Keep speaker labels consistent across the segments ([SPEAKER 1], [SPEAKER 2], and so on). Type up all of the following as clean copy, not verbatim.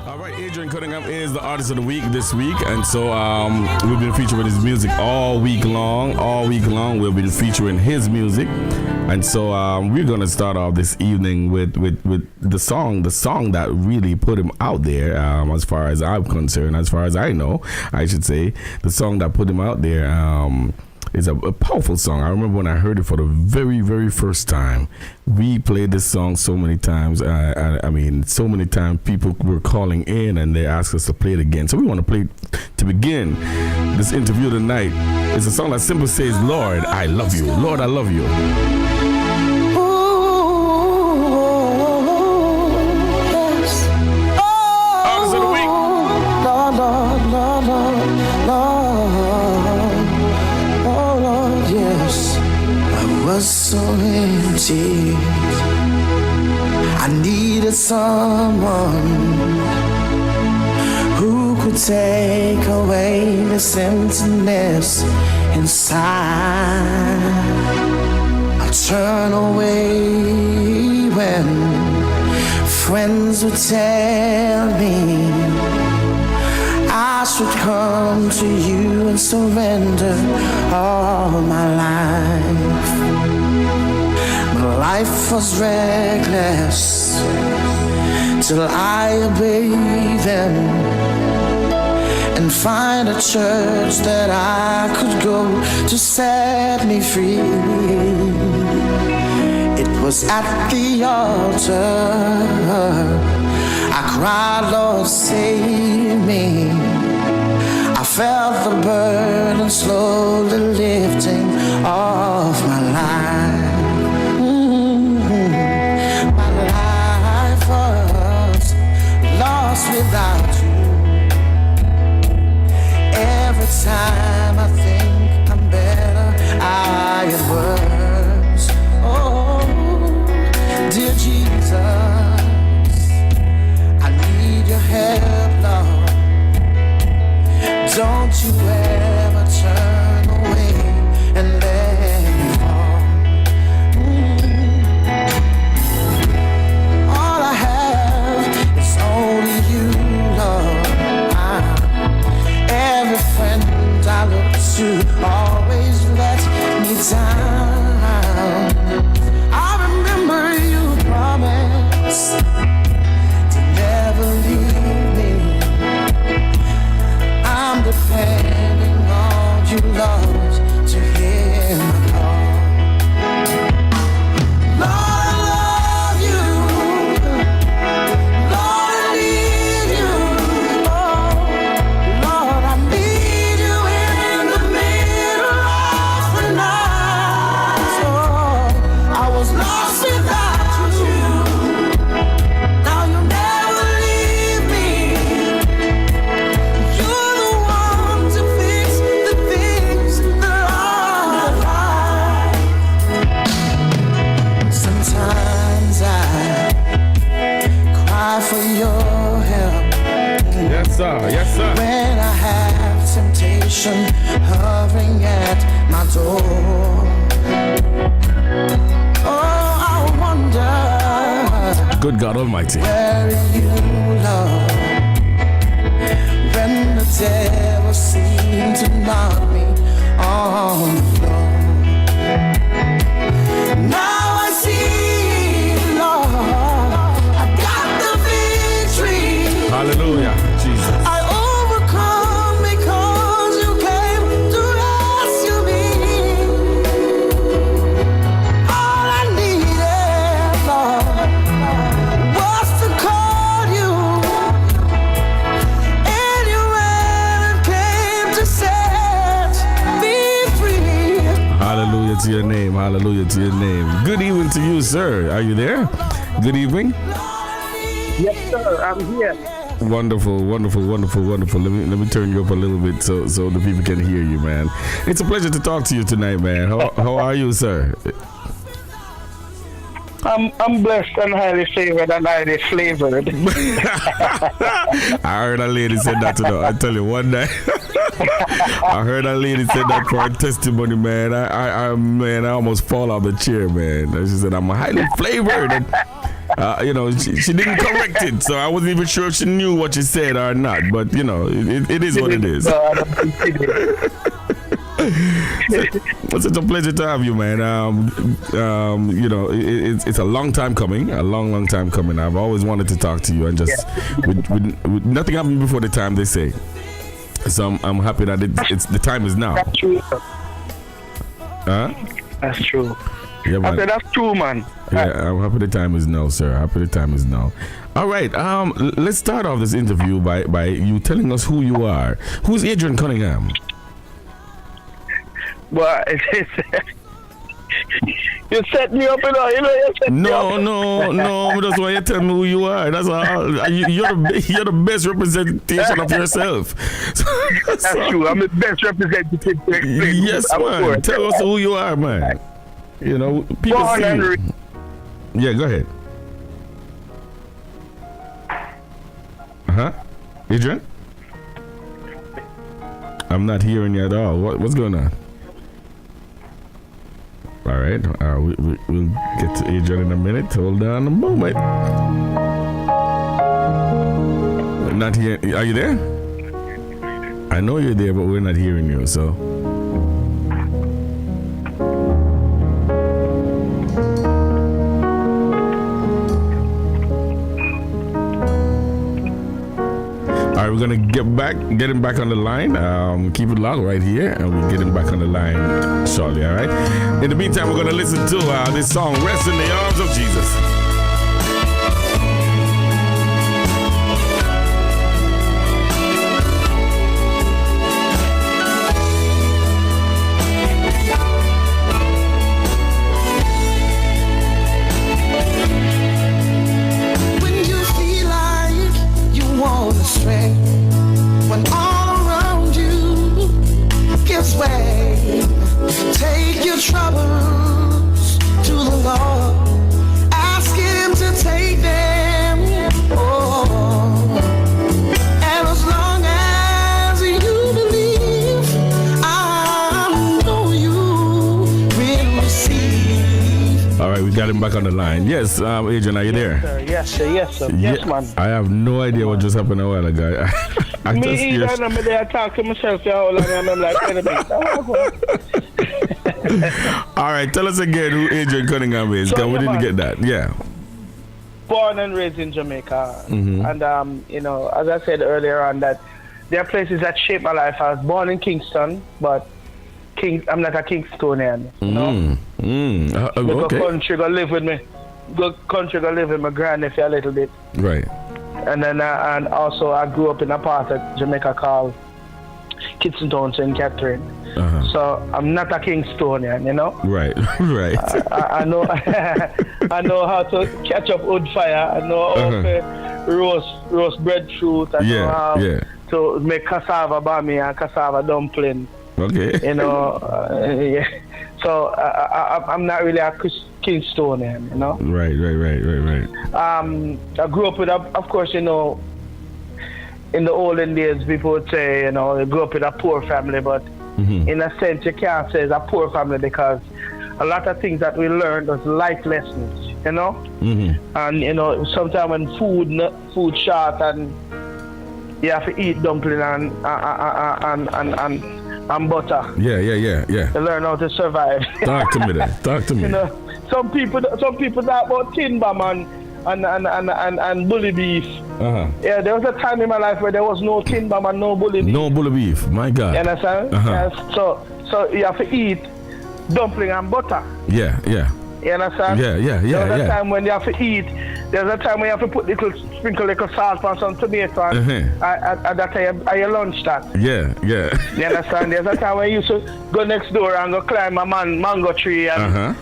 [SPEAKER 1] All right, Adrian Cunningham is the artist of the week this week, and so we've been featuring his music all week long. All week long, we've been featuring his music, and so we're gonna start off this evening with the song that really put him out there. As far as I'm concerned, as far as I know, I should say, the song that put him out there. It's a powerful song. I remember when I heard it for the very, very first time. We played this song so many times. I mean, so many times people were calling in and they asked us to play it again. So we want to play it to begin this interview tonight. It's a song that simply says, Lord, I love you. Lord, I love you. Artist of the week.
[SPEAKER 2] Lord, Lord, Lord, Lord. Yes, I was so empty. I needed someone who could take away this emptiness inside. I turn away when friends would tell me I should come to you and surrender all my life. My life was reckless till I obeyed them and find a church that I could go to set me free. It was at the altar I cried, Lord, save me. I felt the burden slowly lifting off my life. My life was lost without you. Every time I think I'm better, I get worse. Oh, dear Jesus, help, Lord. Don't you ever turn away and let me fall. All I have is only you, Lord. Every friend I look to always let me down. I remember you promised to never leave me. I'm depending on you, Lord, to hear my call. Lord, I love you. Lord, I need you. Lord, I need you in the middle of the night. Oh, I was lost without you. Now you never leave me. You're the one to fix the things that are right. Sometimes I cry for your help.
[SPEAKER 1] Yes, sir. Yes, sir.
[SPEAKER 2] When I have temptation hovering at my door. Oh, I wonder,
[SPEAKER 1] Good God Almighty.
[SPEAKER 2] where are you, Lord? When the devil seemed to knock me on the floor. Now I see, Lord, I got the victory.
[SPEAKER 1] Hallelujah, Jesus.
[SPEAKER 2] I overcome because you came to rescue me. All I needed, Lord, was to call you, and you ran and came to set me free.
[SPEAKER 1] Hallelujah to your name. Hallelujah to your name. Good evening to you, sir. Are you there? Good evening.
[SPEAKER 3] Yes, sir. I'm here.
[SPEAKER 1] Wonderful, wonderful, wonderful, wonderful. Let me turn you up a little bit so the people can hear you, man. It's a pleasure to talk to you tonight, man. How are you, sir?
[SPEAKER 3] I'm blessed and highly favored and highly flavored.
[SPEAKER 1] I heard a lady said that I tell you one day. I heard a lady said that for her testimony, man. I almost fall off the chair, man. She said I'm highly flavored. She didn't correct it, so I wasn't even sure if she knew what she said or not. But it is what it is. It's such a pleasure to have you, man. It's a long time coming, long time coming. I've always wanted to talk to you, and just with nothing happened before the time, they say. So I'm happy that it's the time is now.
[SPEAKER 3] That's true.
[SPEAKER 1] Huh?
[SPEAKER 3] That's true.
[SPEAKER 1] Yeah, man.
[SPEAKER 3] I said that's true, man.
[SPEAKER 1] Yeah, I'm happy the time is now, sir. Happy the time is now. All right. Let's start off this interview by you telling us who you are. Who's Adrian Cunningham?
[SPEAKER 3] Well, you set me up, you set me up.
[SPEAKER 1] No. That's why you tell me who you are. That's all. You're the best representation of yourself.
[SPEAKER 3] That's true. I'm the best representative.
[SPEAKER 1] Yes, man. Tell us who you are, man. People see you. Yeah, go ahead. Adrian? I'm not hearing you at all. What's going on? All right, we'll get to Adrian in a minute. Hold on a moment. I'm not here. Are you there? I know you're there, but we're not hearing you. So. All right, we're gonna get him back on the line. Keep it locked right here, and we'll get him back on the line shortly. All right. In the meantime, we're gonna listen to this song, "Rest in the Arms of Jesus."
[SPEAKER 2] When all around you gives way, take your troubles to the Lord. Ask Him to take them. And as long as you believe, I know you will receive.
[SPEAKER 1] All right, we got him back on the line. Yes, Adrian, are you there?
[SPEAKER 3] Yes, sir. Yes, man.
[SPEAKER 1] I have no idea what just happened a while ago. I'm
[SPEAKER 3] there talk to myself for how long, and I'm like,
[SPEAKER 1] all right, tell us again who Adrian Cunningham is.
[SPEAKER 3] So,
[SPEAKER 1] we didn't get that. Yeah.
[SPEAKER 3] Born and raised in Jamaica. And, as I said earlier on, that there are places that shaped my life. I was born in Kingston, but I'm not a Kingstonian.
[SPEAKER 1] Okay.
[SPEAKER 3] Country go live with me. Country go live with my grandnephew a little bit.
[SPEAKER 1] Right.
[SPEAKER 3] And then and also I grew up in a part of Jamaica called Kitson Town, St. Catherine. So I'm not a Kingstonian,
[SPEAKER 1] Right.
[SPEAKER 3] I know I know how to catch up wood fire. I know how to roast breadfruit. I know how to make cassava bami and cassava dumpling.
[SPEAKER 1] Okay.
[SPEAKER 3] Yeah. So I'm not really a Kingstonian,
[SPEAKER 1] Right.
[SPEAKER 3] I grew up with, of course, in the olden days, people would say, they grew up with a poor family, but in a sense, you can't say it's a poor family because a lot of things that we learned was life lessons, And, sometimes when food short and you have to eat dumpling and butter. Yeah.
[SPEAKER 1] You
[SPEAKER 3] learn how to survive.
[SPEAKER 1] Talk to me.
[SPEAKER 3] Some people talk about tin bam and bully beef. Yeah, there was a time in my life where there was no tin bam and no bully beef.
[SPEAKER 1] No bully beef, my God.
[SPEAKER 3] You understand? Yes. So you have to eat dumpling and butter.
[SPEAKER 1] Yeah.
[SPEAKER 3] You understand?
[SPEAKER 1] Yeah.
[SPEAKER 3] There's a time when you have to eat. There's a time when you have to sprinkle little salt on some tomato and that's how you lunch that.
[SPEAKER 1] Yeah.
[SPEAKER 3] You understand? There's a time when you used to go next door and go climb a mango tree and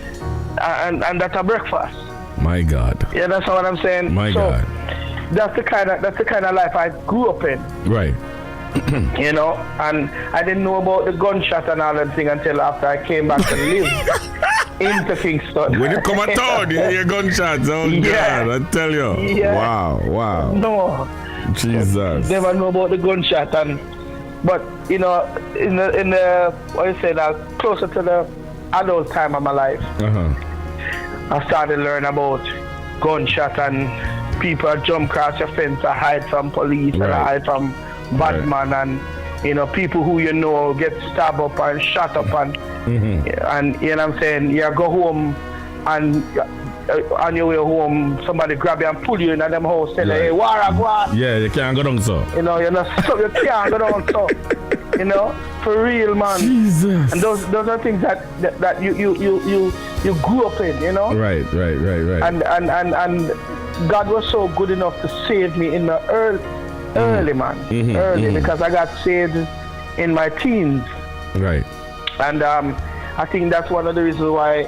[SPEAKER 3] that's a breakfast.
[SPEAKER 1] My God.
[SPEAKER 3] Yeah, that's what I'm saying.
[SPEAKER 1] My God.
[SPEAKER 3] That's the kind of life I grew up in.
[SPEAKER 1] Right.
[SPEAKER 3] And I didn't know about the gunshot and all that thing until after I came back to live into Kingston.
[SPEAKER 1] When you come to town, you hear gunshots. Oh God, I tell you.
[SPEAKER 3] Yeah.
[SPEAKER 1] Wow.
[SPEAKER 3] No.
[SPEAKER 1] Jesus.
[SPEAKER 3] Never know about the gunshot but in the what you say now, closer to the adult time of my life, I started learning about gunshot and people jump across your fence and hide from police and hide from Batman and people who get stabbed up and shot up and and you know what I'm saying, you go home and on your way home somebody grab you and pull you in them house say hey Wara go on.
[SPEAKER 1] Yeah, you can't go down so.
[SPEAKER 3] You can't go down so. For real, man.
[SPEAKER 1] Jesus.
[SPEAKER 3] And those are things that you grew up in,
[SPEAKER 1] Right.
[SPEAKER 3] And God was so good enough to save me in the early man. Because I got saved in my teens.
[SPEAKER 1] Right.
[SPEAKER 3] And I think that's one of the reasons why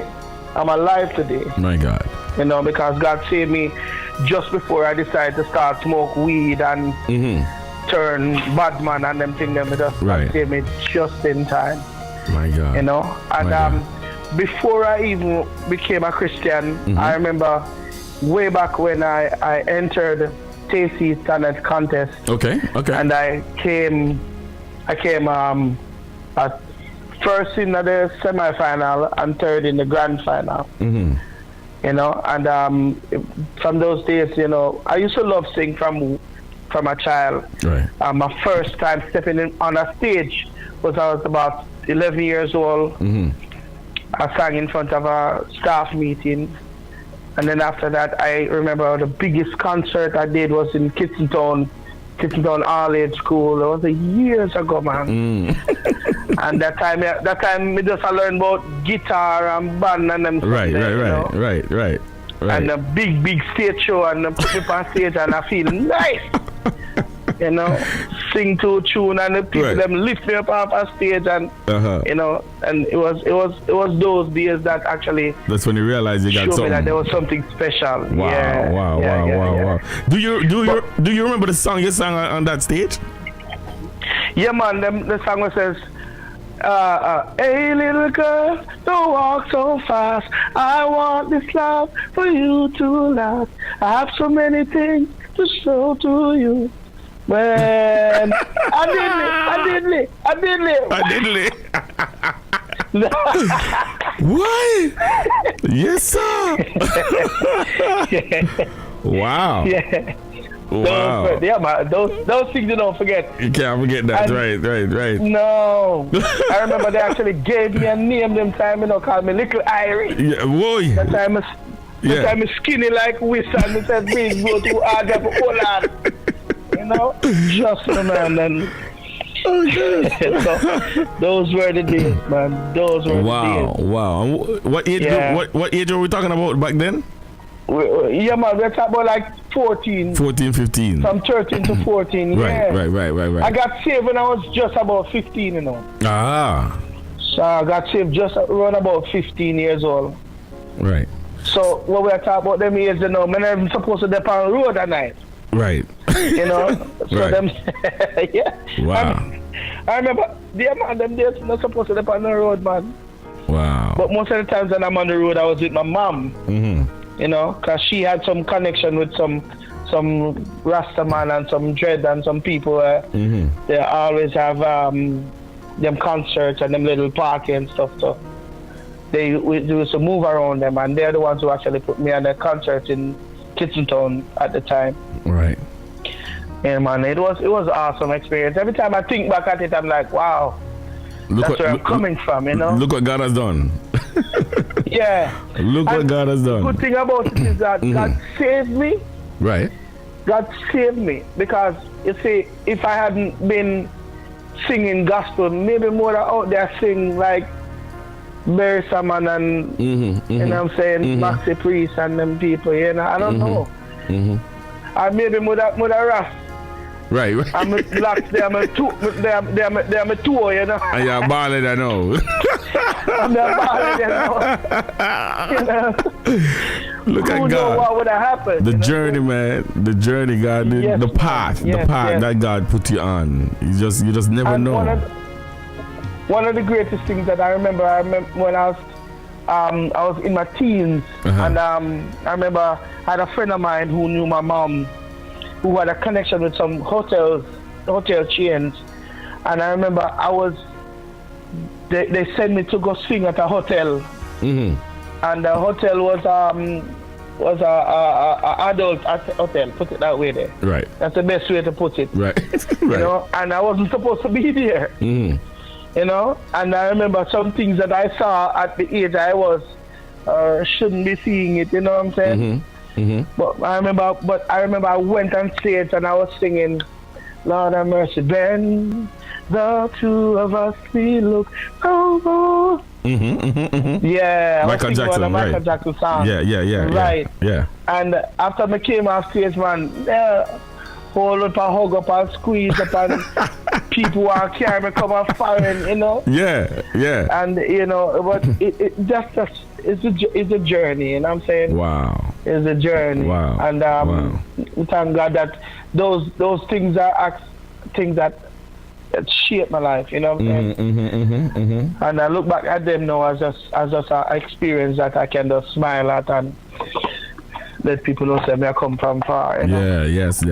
[SPEAKER 3] I'm alive today.
[SPEAKER 1] My God.
[SPEAKER 3] Because God saved me just before I decided to start smoke weed and turn bad man and them things. Just saved me just in time.
[SPEAKER 1] My God.
[SPEAKER 3] And before I even became a Christian, I remember way back when I entered Stacey's talent contest.
[SPEAKER 1] Okay.
[SPEAKER 3] And I came at first in the semi-final and third in the grand final. And from those days, I used to love sing from a child.
[SPEAKER 1] Right.
[SPEAKER 3] My first time stepping on a stage was I was about 11 years old. I sang in front of a staff meeting. And then after that, I remember the biggest concert I did was in Kitchentown All Age School. That was years ago, man. And that time I just learned about guitar and band and them.
[SPEAKER 1] Right.
[SPEAKER 3] And a big stage show and put me on stage and I feel nice. Sing to a tune and the people them lift me up off a stage and and it was those days that actually
[SPEAKER 1] that's when you realize you got something.
[SPEAKER 3] Me that there was something special.
[SPEAKER 1] Wow. Do you remember the song you sang on that stage?
[SPEAKER 3] Yeah, man. The song was says, "Hey little girl, don't walk so fast. I want this love for you to last. I have so many things to show to you." Man, I did it.
[SPEAKER 1] What? Yes, sir. Wow.
[SPEAKER 3] Yeah.
[SPEAKER 1] Wow.
[SPEAKER 3] Man. Those things you don't forget.
[SPEAKER 1] You can't forget that. Right.
[SPEAKER 3] No. I remember they actually gave me a name them time, called me Little Irie.
[SPEAKER 1] Yeah, boy.
[SPEAKER 3] That time I'm skinny like Wiss and it said big go to Aga for Holland. Just a man and so, those were the days, man. Those were the days.
[SPEAKER 1] Wow. What age what age were we talking about back then?
[SPEAKER 3] Yeah, man, we're talking about like 14,
[SPEAKER 1] 15.
[SPEAKER 3] From 13 to 14,
[SPEAKER 1] Right.
[SPEAKER 3] I got saved when I was just about 15,
[SPEAKER 1] Ah.
[SPEAKER 3] So I got saved just around about 15 years old.
[SPEAKER 1] Right.
[SPEAKER 3] So what we're talking about them years, man, I'm supposed to dip on the road at night.
[SPEAKER 1] Right.
[SPEAKER 3] So them, yeah.
[SPEAKER 1] Wow.
[SPEAKER 3] I remember, man, them days not supposed to dip on the road, man.
[SPEAKER 1] Wow.
[SPEAKER 3] But most of the times when I'm on the road, I was with my mom. Because she had some connection with some Rasta man and some dread and some people. They always have them concerts and them little party and stuff. So we used to move around them, and they're the ones who actually put me on a concert in Kitchentown at the time.
[SPEAKER 1] Right.
[SPEAKER 3] Yeah, man, it was an awesome experience. Every time I think back at it, I'm like, wow. That's where I'm coming from,
[SPEAKER 1] Look what God has done.
[SPEAKER 3] Yeah.
[SPEAKER 1] Look what God has done.
[SPEAKER 3] The good thing about it is that God saved me.
[SPEAKER 1] Right.
[SPEAKER 3] God saved me. Because, you see, if I hadn't been singing gospel, maybe more out there sing like Barry Salmon and, you know what I'm saying, Maxi Priest and them people, I don't know. Or maybe more rough.
[SPEAKER 1] Right.
[SPEAKER 3] I'm locked there, I'm a tour, And
[SPEAKER 1] you're balling, I know.
[SPEAKER 3] I'm not balling,
[SPEAKER 1] Look at God.
[SPEAKER 3] What would have happened?
[SPEAKER 1] The journey, man. The journey, God. The path that God put you on. You just never know.
[SPEAKER 3] One of the greatest things that I remember when I was in my teens, and I remember I had a friend of mine who knew my mom, who had a connection with some hotel chains, and I remember they sent me to go sing at a hotel, and the hotel was was a adult hotel. Put it that way there.
[SPEAKER 1] Right.
[SPEAKER 3] That's the best way to put it.
[SPEAKER 1] Right.
[SPEAKER 3] You know, and I wasn't supposed to be there.
[SPEAKER 1] Mm.
[SPEAKER 3] You know, and I remember some things that I saw at the age I was shouldn't be seeing it. You know what I'm saying?
[SPEAKER 1] Mm-hmm. Mm-hmm.
[SPEAKER 3] But I remember I went on stage and I was singing, Lord have mercy, then the two of us we look over. Mm-hmm, mm-hmm, mm-hmm. Yeah,
[SPEAKER 1] Michael Jackson, right?
[SPEAKER 3] Michael Jackson song.
[SPEAKER 1] Yeah,
[SPEAKER 3] right.
[SPEAKER 1] Yeah.
[SPEAKER 3] And after I came off stage, man, hold up and hug up and squeeze up and people are carrying me come and firing, you know.
[SPEAKER 1] Yeah.
[SPEAKER 3] And you know, but it's a journey, you know what I'm saying?
[SPEAKER 1] Wow.
[SPEAKER 3] It's a journey. Wow. And we thank God that those things are things that shaped my life, you know what I'm saying? And I look back at them now as just an experience that I can just smile at and let people know that I come from far. You know?
[SPEAKER 1] Yeah, yes.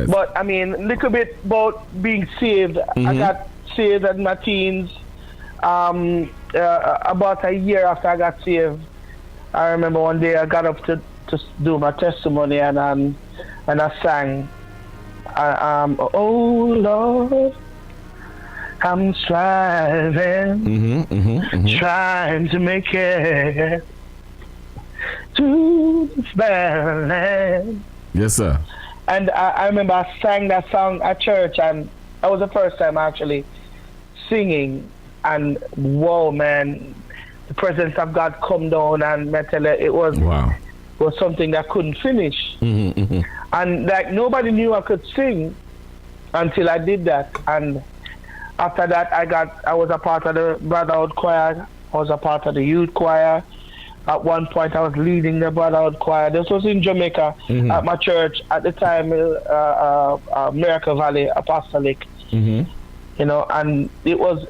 [SPEAKER 3] But I mean, a little bit about being saved. I got saved in my teens. About a year after I got saved, I remember one day I got up to do my testimony and I sang, oh Lord, I'm striving, trying to make it to this barren land.
[SPEAKER 1] Yes, sir.
[SPEAKER 3] And I remember I sang that song at church, and that was the first time actually singing. And whoa, man, the presence of God come down, and I tell you, it was something that couldn't finish. And like nobody knew I could sing until I did that. And after that, I was a part of the Brotherhood Choir. I was a part of the youth choir. At one point, I was leading the Brotherhood Choir. This was in Jamaica at my church at the time, Miracle Valley Apostolic. You know, and it was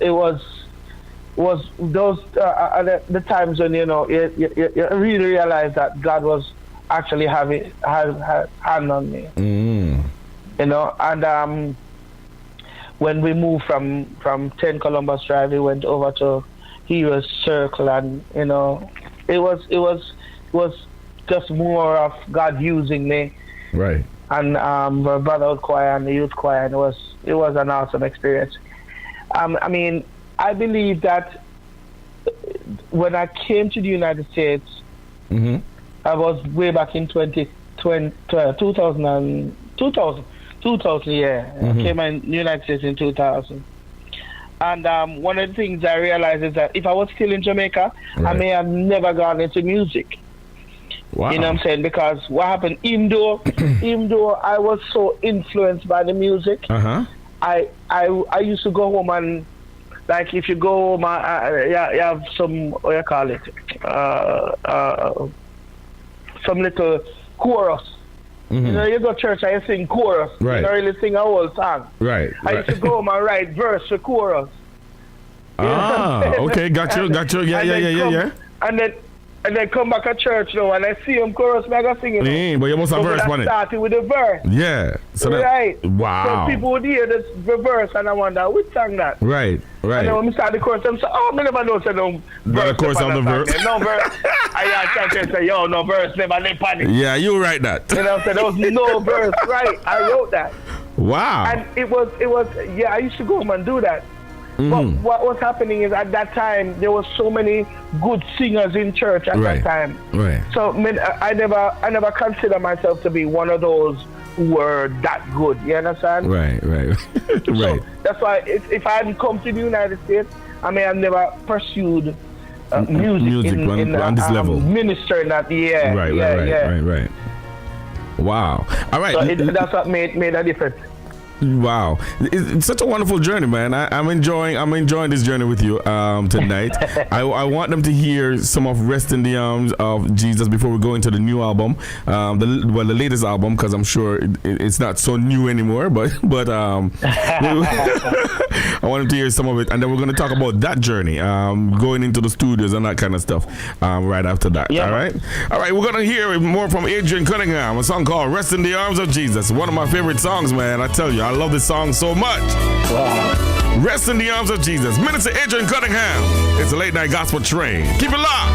[SPEAKER 3] those the times when you know you really realize that God was actually having hand on me. You know, and when we moved from 10 Columbus Drive, we went over to Heroes Circle, and you know, it was just more of God using me.
[SPEAKER 1] Right.
[SPEAKER 3] And the Brotherhood Choir and the youth choir, and it was an awesome experience. I mean, I believe that when I came to the United States, I was way back in 2000, yeah. I came in the United States in 2000. And one of the things I realized is that if I was still in Jamaica, I may have never gone into music.
[SPEAKER 1] Wow.
[SPEAKER 3] You know what I'm saying? Because what happened, even though I was so influenced by the music, I used to go home and, like, if you go home, you have some, what you call it, some little chorus. You know, you go to church and you sing chorus.
[SPEAKER 1] Right.
[SPEAKER 3] You don't really sing a whole song.
[SPEAKER 1] Right.
[SPEAKER 3] I used to go home and write verse for chorus.
[SPEAKER 1] Okay, got you. Yeah.
[SPEAKER 3] And then come back to church now, and I see them chorus, I got singing.
[SPEAKER 1] But you must have verse on it.
[SPEAKER 3] Started with the verse.
[SPEAKER 1] Yeah. So
[SPEAKER 3] right.
[SPEAKER 1] Wow.
[SPEAKER 3] So people would hear the verse, and I wonder, which song that?
[SPEAKER 1] Right.
[SPEAKER 3] And then when we start the chorus, I'm saying, I never know, so no verse.
[SPEAKER 1] Of course, on the verse.
[SPEAKER 3] No verse. I say, yo, no verse, never lay panic.
[SPEAKER 1] Yeah, you write that.
[SPEAKER 3] You know what I'm saying? There was no verse, right? I wrote that.
[SPEAKER 1] Wow.
[SPEAKER 3] And it was, yeah, I used to go home and do that. But what was happening is at that time there was so many good singers in church at that time.
[SPEAKER 1] Right.
[SPEAKER 3] So I never consider myself to be one of those who were that good. You understand?
[SPEAKER 1] Right.
[SPEAKER 3] So that's why if I hadn't come to the United States, I may have never pursued music
[SPEAKER 1] on this level.
[SPEAKER 3] Ministering that. Yeah.
[SPEAKER 1] Right. Wow. All right.
[SPEAKER 3] So that's what made a difference.
[SPEAKER 1] Wow, it's such a wonderful journey, man. I'm enjoying this journey with you tonight. I want them to hear some of "Rest in the Arms of Jesus" before we go into the new album, the latest album, because I'm sure it's not so new anymore. But I want them to hear some of it, and then we're going to talk about that journey, going into the studios and that kind of stuff, right after that. Yeah. All right. We're going to hear more from Adrian Cunningham, a song called "Rest in the Arms of Jesus." One of my favorite songs, man. I tell you. I love this song so much. Wow. Rest in the Arms of Jesus. Minister Adrian Cunningham. It's a late night gospel train. Keep it locked.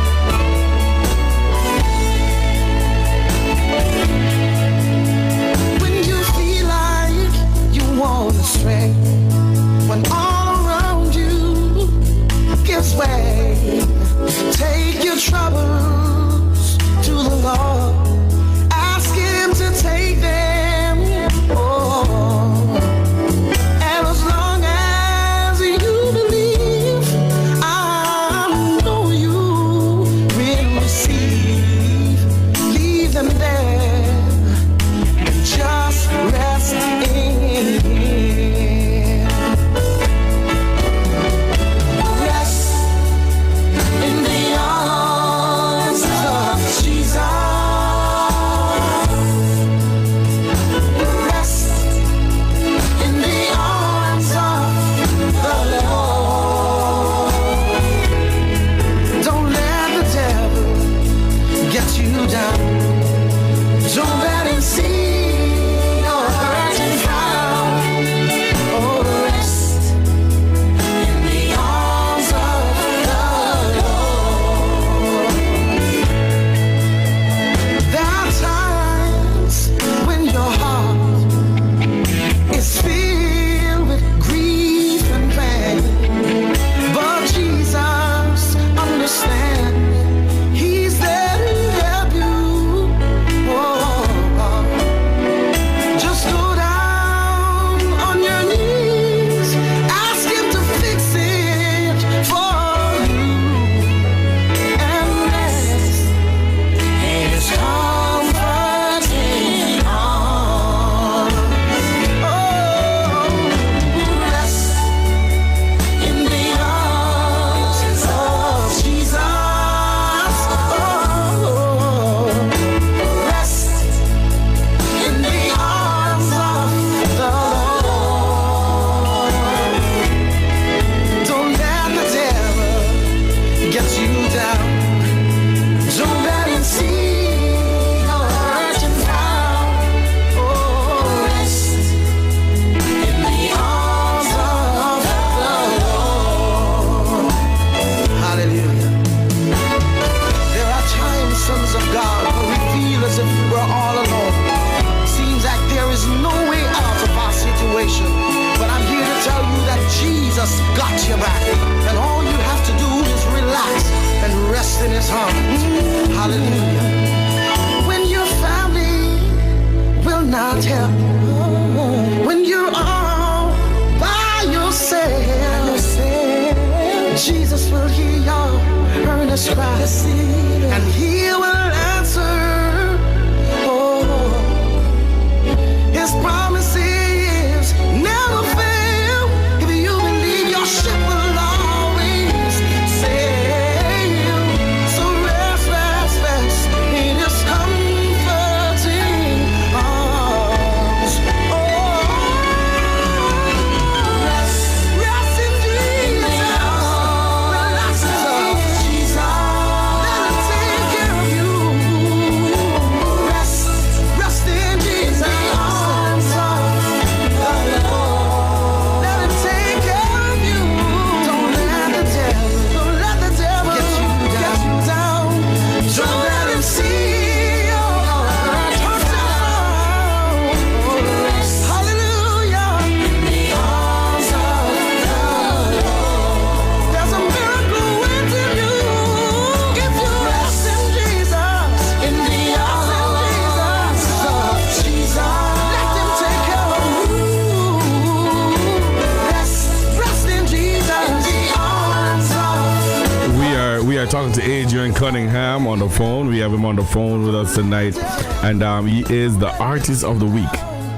[SPEAKER 1] talking to Adrian Cunningham on the phone. We have him on the phone with us tonight, and he is the artist of the week.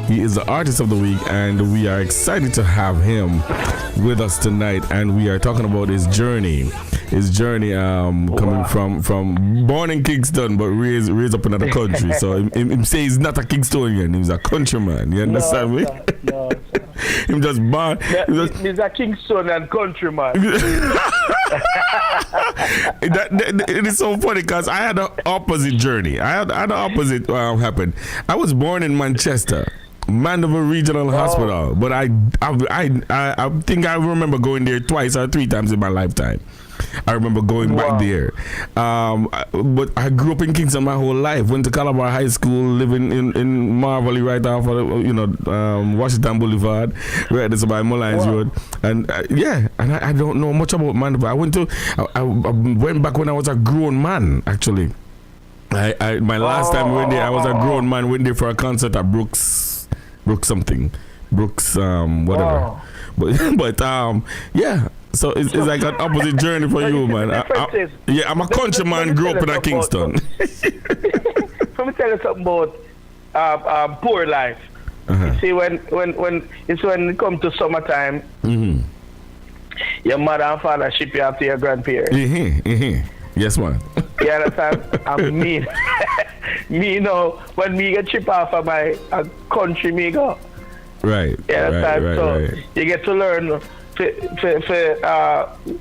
[SPEAKER 1] He is the artist of the week, and we are excited to have him with us tonight. And we are talking about his journey. Coming from born in Kingston, but raised up in another country. So him say he's not a Kingstonian, he's a countryman. You understand me?
[SPEAKER 3] No,
[SPEAKER 1] him just born.
[SPEAKER 3] He's a Kingstonian countryman.
[SPEAKER 1] It is so funny because I had the opposite journey. I had the opposite happen. I was born in Manchester, Mandeville Regional Hospital, but I think I remember going there twice or three times in my lifetime. I remember going back there. But I grew up in Kingston my whole life. Went to Calabar High School, living in Marvelly right off of, Washington Boulevard, right there by Mullines Road. And I don't know much about Mandeville. I went back when I was a grown man, actually. My last time I went there, I was a grown man, went there for a concert at Brooks whatever. But so it's like an opposite journey for you, man. I'm a countryman, grew up in Kingston.
[SPEAKER 3] Let me tell you something about poor life. You see, when it comes to summertime, your mother and father ship you out to your grandparents.
[SPEAKER 1] Yes, man.
[SPEAKER 3] You understand? And me, when me get chip off of my country, me go.
[SPEAKER 1] Right.
[SPEAKER 3] You understand? Right. You get to learn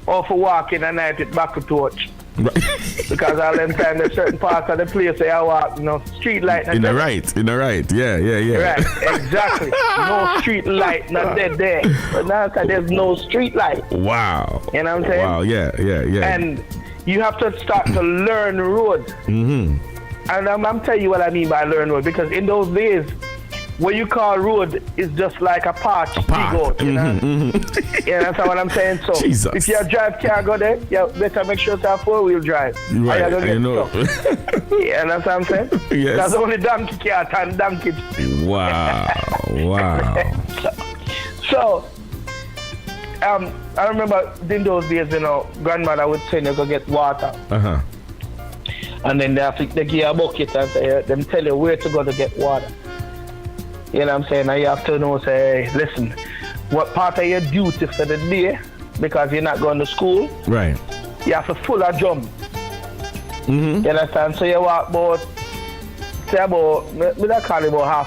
[SPEAKER 3] for walking at night with back to torch. Right. Because all them time there's certain parts of the place where I walk, street light.
[SPEAKER 1] In the right. Yeah.
[SPEAKER 3] Right, exactly. No street light, not dead there. But now there's no street light.
[SPEAKER 1] Wow.
[SPEAKER 3] You know what I'm saying?
[SPEAKER 1] Wow, yeah.
[SPEAKER 3] And you have to start to learn road. And I'm telling you what I mean by learn road, because in those days, what you call road is just like a path. You know? Yeah, that's what I'm saying. So
[SPEAKER 1] Jesus.
[SPEAKER 3] If you drive cargo there, you better make sure it's a 4-wheel drive.
[SPEAKER 1] Right,
[SPEAKER 3] Yeah, that's what I'm saying.
[SPEAKER 1] Yes.
[SPEAKER 3] That's only donkey can't and donkey.
[SPEAKER 1] Wow. So I remember in those days, grandmother would send you go get water. And then they give you a bucket and say, them tell you where to go to get water. You know what I'm saying? Now you have to say, hey, listen, what part of your duty for the day, because you're not going to school, right?
[SPEAKER 3] You have to full a drum. You understand? So you walk about half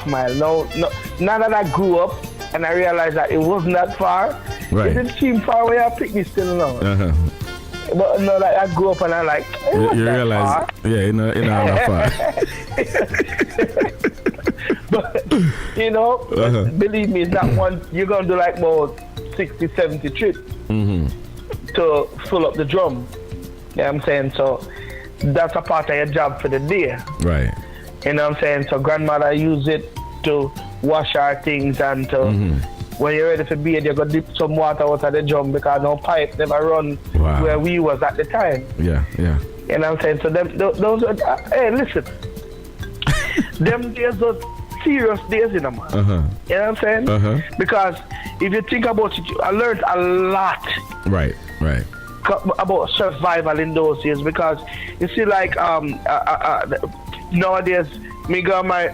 [SPEAKER 3] mile. Now that I grew up and I realized that it wasn't that far,
[SPEAKER 1] right.
[SPEAKER 3] It didn't seem far away. I picked this still now. But I grew up and I like,
[SPEAKER 1] you realize,
[SPEAKER 3] far.
[SPEAKER 1] Yeah, not that far.
[SPEAKER 3] But believe me, it's not one. You're gonna do like about 60, 70 trips to fill up the drum. You know what I'm saying? So that's a part of your job for the day.
[SPEAKER 1] Right.
[SPEAKER 3] You know what I'm saying? So grandmother use it to wash our things and to when you're ready for bed, you go dip some water out of the drum because no pipe never run where we was at the time.
[SPEAKER 1] Yeah.
[SPEAKER 3] You know what I'm saying? So those hey, listen. Them days was serious days, man. You know what I'm saying? Because if you think about it, I learned a lot. Right. About survival in those days, because you see, like nowadays, me go to my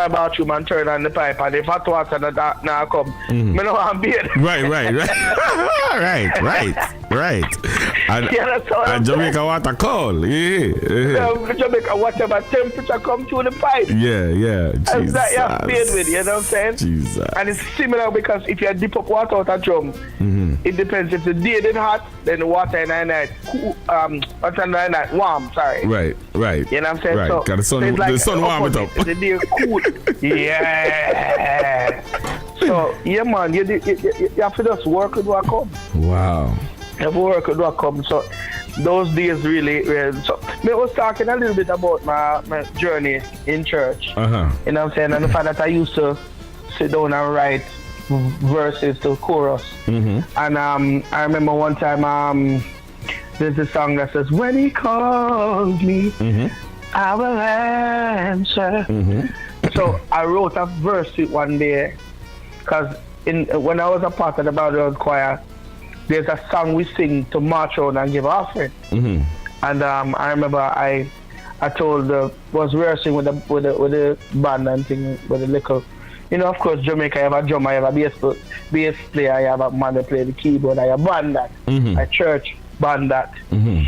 [SPEAKER 3] bathroom and turn on the pipe, and if hot water now come, me no want beer. Right.
[SPEAKER 1] And Jamaica water cold.
[SPEAKER 3] Jamaica whatever temperature come through the pipe.
[SPEAKER 1] Yeah.
[SPEAKER 3] And that you have paid with, you know what I'm saying?
[SPEAKER 1] Jesus.
[SPEAKER 3] And it's similar because if you dip up water out of drum, it depends. If the day is hot, then the water in the night cool, warm, sorry.
[SPEAKER 1] Right.
[SPEAKER 3] You know what I'm saying?
[SPEAKER 1] Right.
[SPEAKER 3] So,
[SPEAKER 1] the sun warm it up.
[SPEAKER 3] The day cool. Yeah. So, yeah, man, you have to just work with what comes.
[SPEAKER 1] Wow.
[SPEAKER 3] You have to work with what comes. So, those days really. So, I was talking a little bit about my journey in church. You know what I'm saying? And the fact that I used to sit down and write verses to chorus. And I remember one time there's a song that says, when he calls me, I will answer. So I wrote a verse one day because when I was a part of the background choir, there's a song we sing to march on and give offering.
[SPEAKER 1] Mm-hmm.
[SPEAKER 3] And I remember I was rehearsing with the band and thing with the little, of course Jamaica I have a drummer, I have a bass player, I have a man that play the keyboard, I have band that, a church band that.
[SPEAKER 1] Mm-hmm.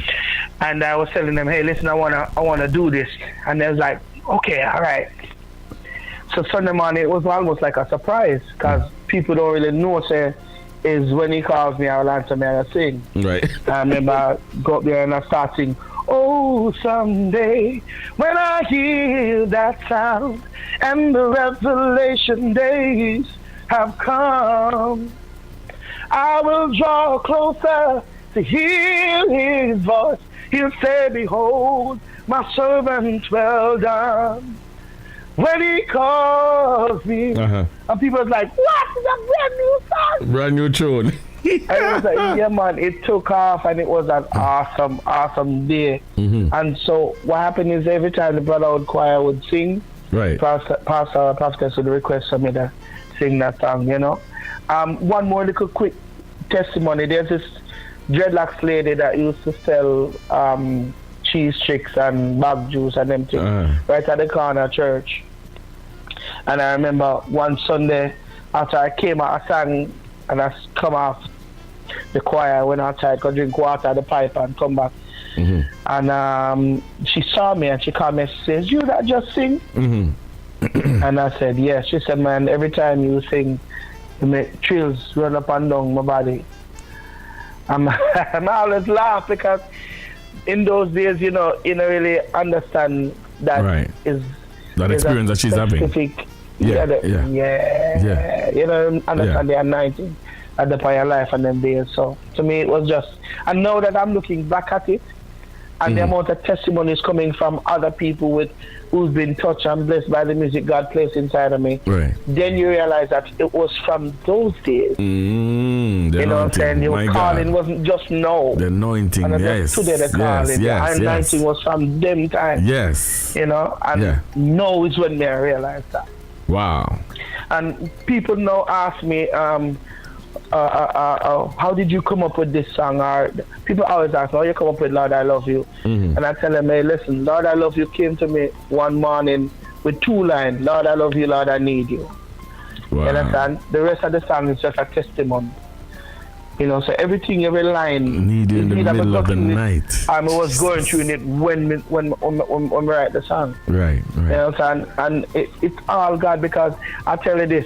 [SPEAKER 3] And I was telling them, hey, listen, I wanna do this, and they was like, okay, all right. So Sunday morning it was almost like a surprise because people don't really know. Say, is when he calls me, I'll answer me and I sing.
[SPEAKER 1] Right.
[SPEAKER 3] I remember I go up there and I start singing. Oh, someday when I hear that sound and the revelation days have come, I will draw closer to hear his voice. He'll say, behold, my servant well done. When he calls me, and people was like, what? It's a brand new song.
[SPEAKER 1] Brand new tune.
[SPEAKER 3] And it was like, yeah, man, it took off and it was an awesome day.
[SPEAKER 1] Mm-hmm.
[SPEAKER 3] And so what happened is every time the Brotherhood Choir would sing,
[SPEAKER 1] right,
[SPEAKER 3] Pastor would request for me to sing that song, One more little quick testimony. There's this dreadlocks lady that used to sell cheese sticks and bag juice and them things right at the corner church. And I remember one Sunday after I came out, I sang and I come off the choir, I went outside, go drink water at the pipe and come back. Mm-hmm. And she saw me and she called me and she says, you that just sing? Mm-hmm. And I said, yes. She said, man, every time you sing, you make chills run up and down my body. And I always laugh because in those days, you don't really understand that is
[SPEAKER 1] that experience that she's having.
[SPEAKER 3] Understand the anointing at the part of life and them days. So to me, it was just, and now that I'm looking back at it, and the amount of testimonies coming from other people who's been touched and blessed by the music God placed inside of me, then you realize that it was from those days. You know what I'm saying? Your calling wasn't just now.
[SPEAKER 1] The anointing, yes.
[SPEAKER 3] Today the calling. The anointing was from them times.
[SPEAKER 1] Yes.
[SPEAKER 3] And now is when I realized that.
[SPEAKER 1] Wow.
[SPEAKER 3] And people now ask me, how did you come up with this song? Or people always ask, how you come up with Lord, I Love You? Mm-hmm. And I tell them, hey, listen, Lord, I Love You came to me one morning with 2 lines. Lord, I love you, Lord, I need you.
[SPEAKER 1] Wow.
[SPEAKER 3] You understand? The rest of the song is just a testimony. So everything, every line.
[SPEAKER 1] Need you in the middle of the night.
[SPEAKER 3] I was going through it when we write the song.
[SPEAKER 1] Right.
[SPEAKER 3] You understand? And it's all God, because I tell you this.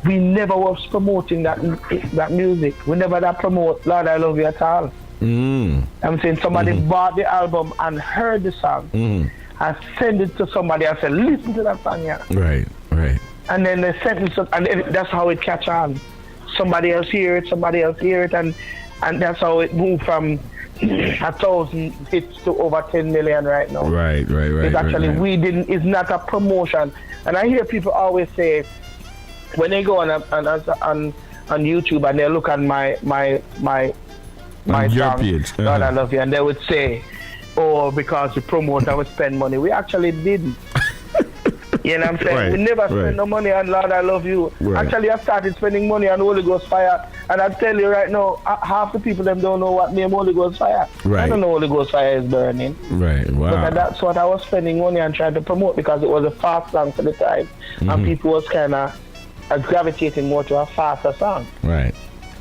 [SPEAKER 3] We never was promoting that music. We never promote Lord I Love You at all. I'm saying somebody bought the album and heard the song and send it to somebody and said, listen to that song here.
[SPEAKER 1] Right.
[SPEAKER 3] And then they sent it, and that's how it catch on. Somebody else hear it, and that's how it moved from 1,000 hits to over 10 million right now.
[SPEAKER 1] Right.
[SPEAKER 3] It's actually, it's not a promotion. And I hear people always say, when they go on YouTube and they look at my song,
[SPEAKER 1] page.
[SPEAKER 3] Lord I Love You, and they would say, oh, because we promote and we spend money. We actually didn't. You know what I'm saying?
[SPEAKER 1] Right,
[SPEAKER 3] we never spend no money on Lord I Love You.
[SPEAKER 1] Right.
[SPEAKER 3] Actually, I started spending money on Holy Ghost Fire, and I tell you right now, half the people them don't know what name Holy Ghost Fire.
[SPEAKER 1] Right.
[SPEAKER 3] I don't know Holy Ghost Fire is burning.
[SPEAKER 1] Right. Wow.
[SPEAKER 3] But that's what I was spending money on trying to promote, because it was a fast song for the time, and people was kind of gravitating more to a faster song.
[SPEAKER 1] Right.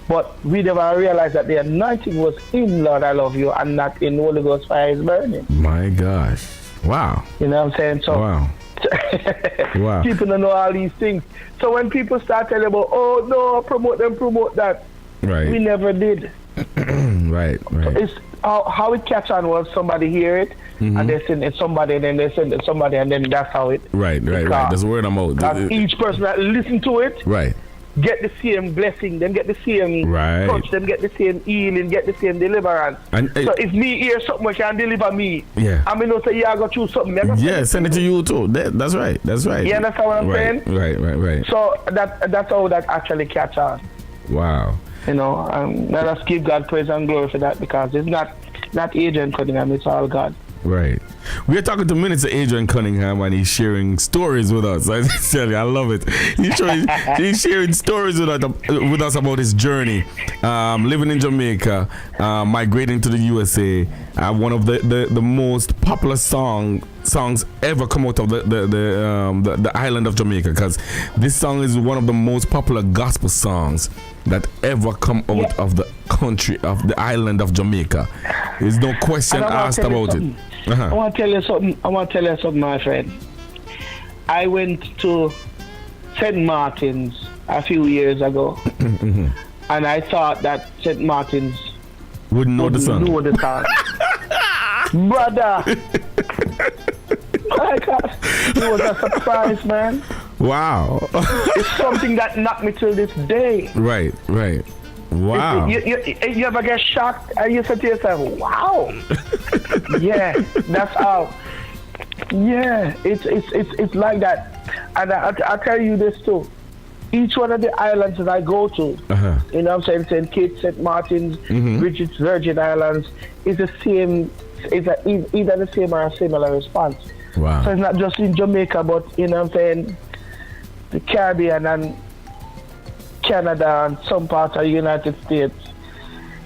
[SPEAKER 3] But we never realized that the anointing was in Lord I Love You and not in Holy Ghost Fire is burning.
[SPEAKER 1] My gosh. Wow.
[SPEAKER 3] You know what I'm saying? So
[SPEAKER 1] wow.
[SPEAKER 3] People don't know all these things. So when people start telling about, oh no, promote that.
[SPEAKER 1] Right.
[SPEAKER 3] We never did.
[SPEAKER 1] Right.
[SPEAKER 3] So it's how it catch on was somebody hear it and they send it somebody, and then they send it somebody, and then that's how it.
[SPEAKER 1] Right. That's word I'm out.
[SPEAKER 3] Each person that listen to it.
[SPEAKER 1] Right.
[SPEAKER 3] Get the same blessing, then get the same touch, then get the same healing, get the same deliverance. And so if me hear something which can deliver me, I mean, say, I got you something.
[SPEAKER 1] Send it to you too. That's right.
[SPEAKER 3] You understand what I'm saying?
[SPEAKER 1] Right.
[SPEAKER 3] So that's how that actually catch on.
[SPEAKER 1] Wow.
[SPEAKER 3] Let us give God praise and glory for that, because it's not Adrian Cunningham, it's all God.
[SPEAKER 1] Right. We are talking to Minister Adrian Cunningham, and he's sharing stories with us. I tell you, I love it. He's sharing stories with us about his journey, living in Jamaica, migrating to the USA. One of the most popular songs ever come out of the island of Jamaica, because this song is one of the most popular gospel songs that ever come out of the country of the island of Jamaica. There's no question asked about it.
[SPEAKER 3] I want to tell you something, my friend. I went to St. Martin's a few years ago, and I thought that St. Martin's
[SPEAKER 1] wouldn't know the song.
[SPEAKER 3] Brother, my God, it was a surprise, man.
[SPEAKER 1] Wow.
[SPEAKER 3] It's something that knocked me till this day.
[SPEAKER 1] Right. Wow.
[SPEAKER 3] You ever get shocked and you say to yourself, wow. Yeah, that's how. Yeah, it's like that. And I'll tell you this too. Each one of the islands that I go to, you know what I'm saying, St. Kitts, St. Martin's, Bridget's, Virgin Islands, is the same, either the same or a similar response.
[SPEAKER 1] Wow.
[SPEAKER 3] So it's not just in Jamaica, but, you know what I'm saying, the Caribbean and Canada and some parts of the United States,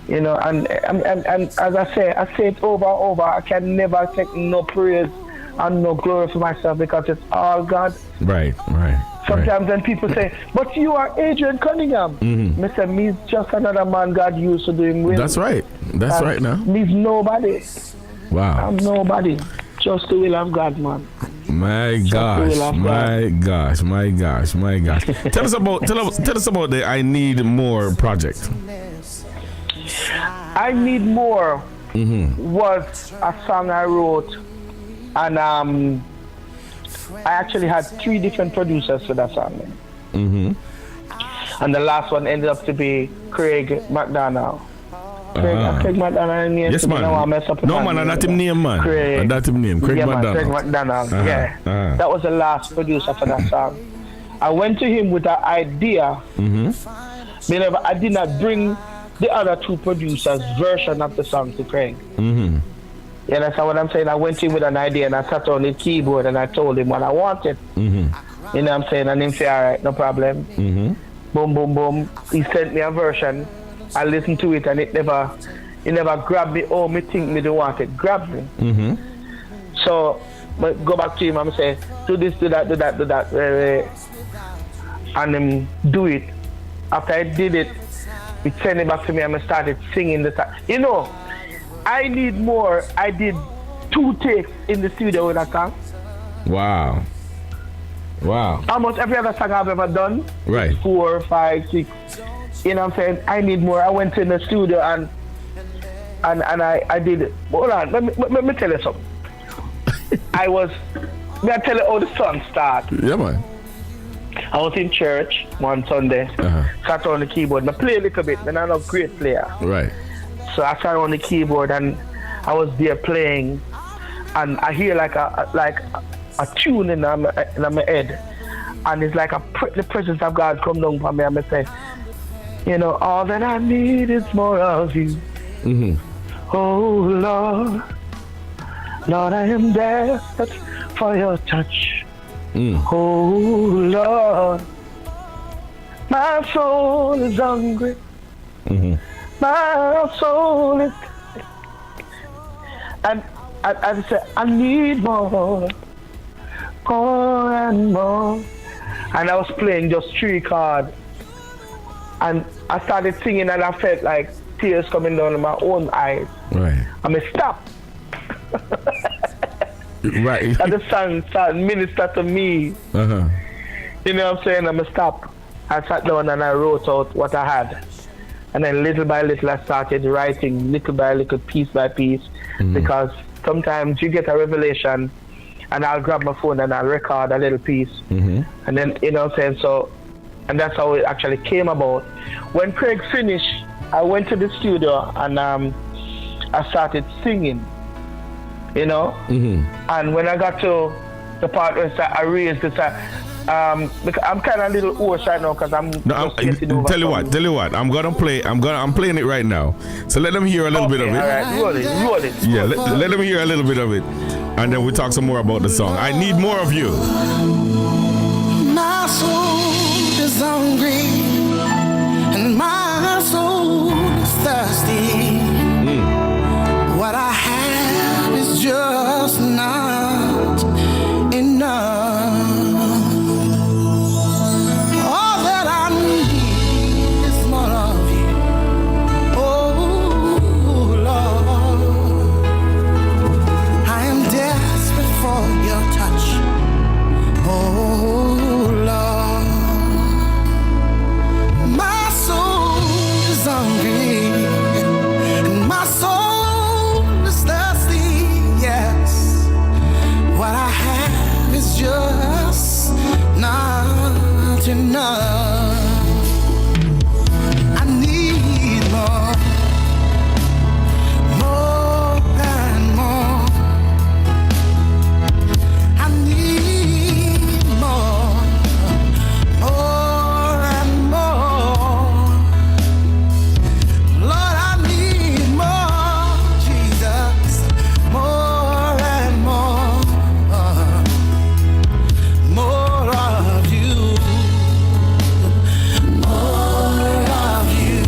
[SPEAKER 3] you know, and as I say it over and over, I can never take no praise and no glory for myself, because it's all God.
[SPEAKER 1] Right.
[SPEAKER 3] Sometimes when people say, but you are Adrian Cunningham, I say, me's just another man God used to do him with.
[SPEAKER 1] That's right now.
[SPEAKER 3] Me's nobody.
[SPEAKER 1] Wow.
[SPEAKER 3] I'm nobody. Just the will of God, man.
[SPEAKER 1] My gosh. Tell us about the I Need More project.
[SPEAKER 3] I Need More was a song I wrote, and I actually had 3 different producers for that song. And the last one ended up to be Craig McDonald. Craig McDonald name.
[SPEAKER 1] Yes, man. No, man, not him name, man. Craig McDonald.
[SPEAKER 3] Craig McDonald. That was the last producer for that song. I went to him with an idea. I did not bring the other 2 producers' version of the song to Craig. You understand what I'm saying? I went in with an idea, and I sat on the keyboard and I told him what I wanted. You know what I'm saying? And him say, all right, no problem. Boom, boom, boom. He sent me a version. I listened to it, and it never grabbed me. Oh, me think me don't want it. Grab me. So, but go back to him and say, do this, do that. And do it. After I did it, he sent it back to me, and I started singing the song. You know, I Need More. I did 2 takes in the studio with that song.
[SPEAKER 1] Wow.
[SPEAKER 3] Almost every other song I've ever done.
[SPEAKER 1] Right.
[SPEAKER 3] 4, 5, 6. You know what I'm saying? I Need More. I went in the studio and I did. Hold on, let me tell you something. May I tell you how the song started?
[SPEAKER 1] Yeah, man.
[SPEAKER 3] I was in church one Sunday, sat on the keyboard. I play a little bit, and I'm not a great player.
[SPEAKER 1] Right.
[SPEAKER 3] So I sat on the keyboard, and I was there playing, and I hear like a tune in my head, and it's like the presence of God come down for me, and I say, you know, all that I need is more of you. Oh, Lord, I am desperate for your touch. Oh, Lord, my soul is hungry. My soul is... And I say, I need more and more. And I was playing just 3 chords. And I started singing, and I felt like tears coming down in my own eyes.
[SPEAKER 1] Right.
[SPEAKER 3] I mean, stop.
[SPEAKER 1] Right.
[SPEAKER 3] And the song started minister to me. You know what I'm saying? I'm stop. I sat down and I wrote out what I had. And then little by little I started writing, little by little, piece by piece. Because sometimes you get a revelation, and I'll grab my phone and I'll record a little piece. And then, you know what I'm saying? So, and that's how it actually came about. When Craig finished, I went to the studio and I started singing, you know? And when I got to the part where I raised it, Because I'm kind of a little hoarse right now because I'm.
[SPEAKER 1] No, tell you what. I'm playing it right now. So let them hear a little bit of it.
[SPEAKER 3] All right, roll it.
[SPEAKER 1] Yeah, let them hear a little bit of it, and then we'll talk some more about the song. I need more of you.
[SPEAKER 2] My soul is hungry, and my soul is thirsty. What I have is just not enough. All that I need is more of you. Oh, Lord, I am desperate for your touch. Oh, Lord, my soul is hungry, and my soul is thirsty. Yes, what I have is just not enough. I need more, more and more. I need more, more and more. Lord, I need more, Jesus, more and more, more of you, more of you.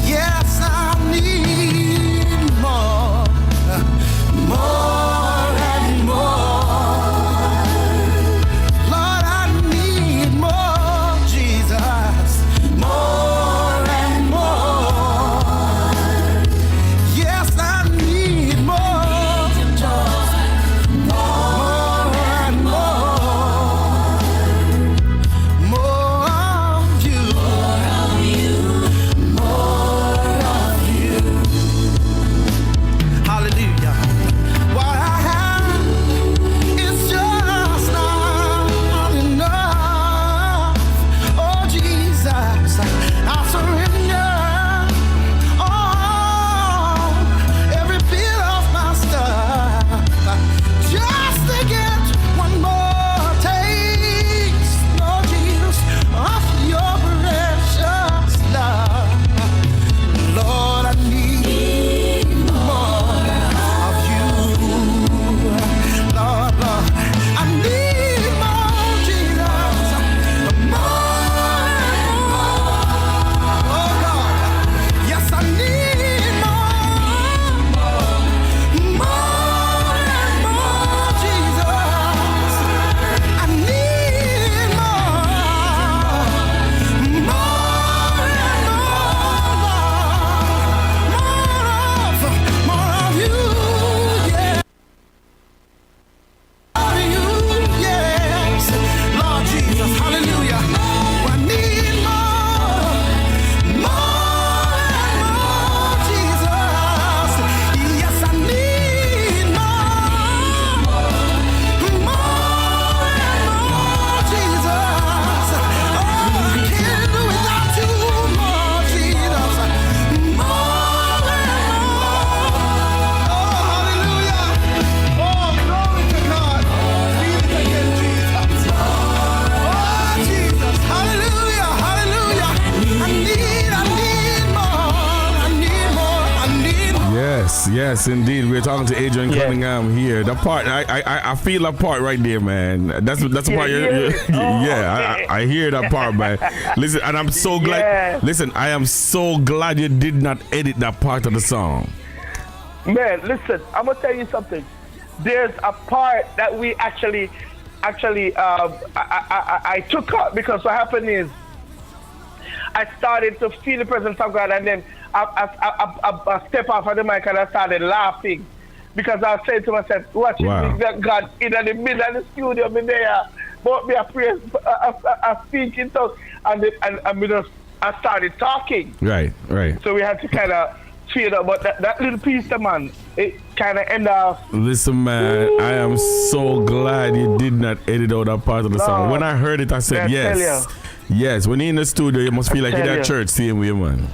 [SPEAKER 2] Yes, I need more, more and more. Lord, I need more, Jesus, more and more. Yes, I need more, more and more. More of you, more of you. Hallelujah. What I have is just not enough. Oh, Jesus, I surrender all, every bit of my stuff, just to get one more taste, Lord Jesus, of your precious love. Lord, I need more of you. Lord, I need more, Jesus, more and more. Oh, God, yes, I need more and more, Jesus. I need more and more of you, yeah. Of you, yes, Lord Jesus, hallelujah. I need more and more, Jesus. Yes, I need more and more, Jesus. Oh, I can't do without you, more, Jesus. More and more. Oh, hallelujah. Oh, glory to God. Feel it again, Jesus. Oh, Jesus. Hallelujah. Hallelujah. I need more.
[SPEAKER 1] Yes, indeed. We're talking to Adrian Cunningham here. The part I feel that part right there, man. That's the part. I hear that part, man. Listen, and I'm so glad.
[SPEAKER 3] Yeah.
[SPEAKER 1] Listen, I am so glad you did not edit that part of the song.
[SPEAKER 3] Man, listen, I'm gonna tell you something. There's a part that we actually, I took out because what happened is I started to feel the presence of God, and then I stepped off of the mic and I started laughing because I said to myself, watching God in the middle of the studio, me there, but me a praise, I speaking so, and I started talking.
[SPEAKER 1] Right.
[SPEAKER 3] So we had to kind of fade up, but that little piece, man, it kind of end off.
[SPEAKER 1] Listen, man, I am so glad you did not edit out that part of the song. When I heard it, I said, yes. When you're in the studio, you must feel like you're at church, same way, man.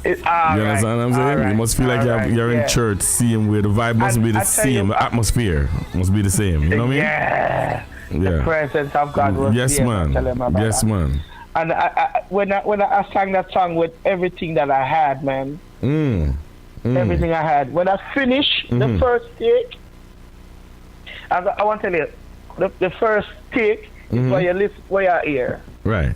[SPEAKER 1] You understand what I'm saying? You must feel like you're in church, same way. The vibe must be the same. The atmosphere must be the same. You know what I mean?
[SPEAKER 3] the presence of God was
[SPEAKER 1] yes,
[SPEAKER 3] there.
[SPEAKER 1] Man. Yes, man.
[SPEAKER 3] And when I sang that song with everything that I had, man, everything I had. When I finished the first take, I want to tell you, the first take is where you listen, where you hear.
[SPEAKER 1] Right.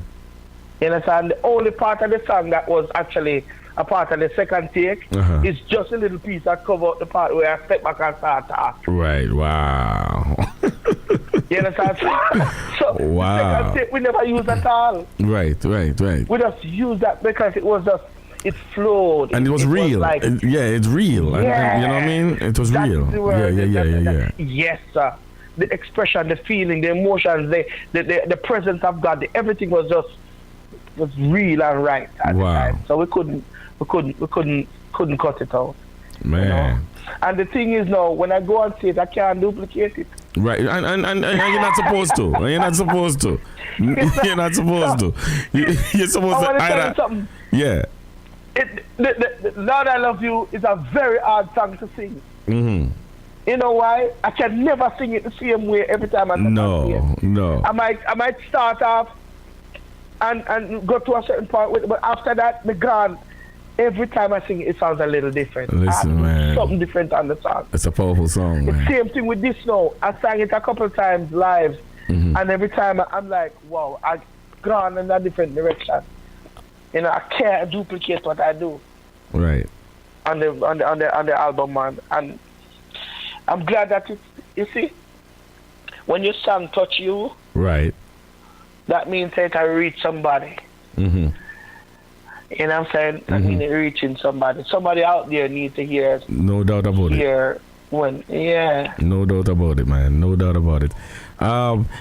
[SPEAKER 3] You understand? The only part of the song that was actually a part of the second take is just a little piece that covered the part where I step back and start talking.
[SPEAKER 1] Right. Wow.
[SPEAKER 3] You understand? So
[SPEAKER 1] wow.
[SPEAKER 3] The second take we never used at all.
[SPEAKER 1] Right.
[SPEAKER 3] We just used that because it flowed.
[SPEAKER 1] And it was real.
[SPEAKER 3] Like,
[SPEAKER 1] it's real. And, you know what I mean? It was real. Yeah.
[SPEAKER 3] Yes, sir. The expression, the feeling, the emotions, the presence of God, everything was real and right at the time. So we couldn't cut it out.
[SPEAKER 1] Man.
[SPEAKER 3] You know? And the thing is now, when I go on stage, I can't duplicate it.
[SPEAKER 1] Right, and you're not supposed to. You're not supposed to. You're not supposed to. You're supposed to either.
[SPEAKER 3] Something.
[SPEAKER 1] Yeah.
[SPEAKER 3] The Lord I Love You is a very hard song to sing. You know why? I can never sing it the same way every time I sing it. No. I might start off and go to a certain part with it, but after that, me gone. Every time I sing it, it sounds a little different.
[SPEAKER 1] Listen, man.
[SPEAKER 3] Something different on the song.
[SPEAKER 1] It's a powerful song, man.
[SPEAKER 3] The same thing with this now. I sang it a couple of times live, and every time I'm like, wow, I've gone in a different direction. You know, I can't duplicate what I do.
[SPEAKER 1] Right.
[SPEAKER 3] On the album, man. And I'm glad that you see, when your song touch you,
[SPEAKER 1] right,
[SPEAKER 3] that means that I reach somebody. You know what I'm saying? I mean, reaching somebody. Somebody out there needs to hear.
[SPEAKER 1] No doubt about it.
[SPEAKER 3] No
[SPEAKER 1] doubt about it, man. No doubt about it.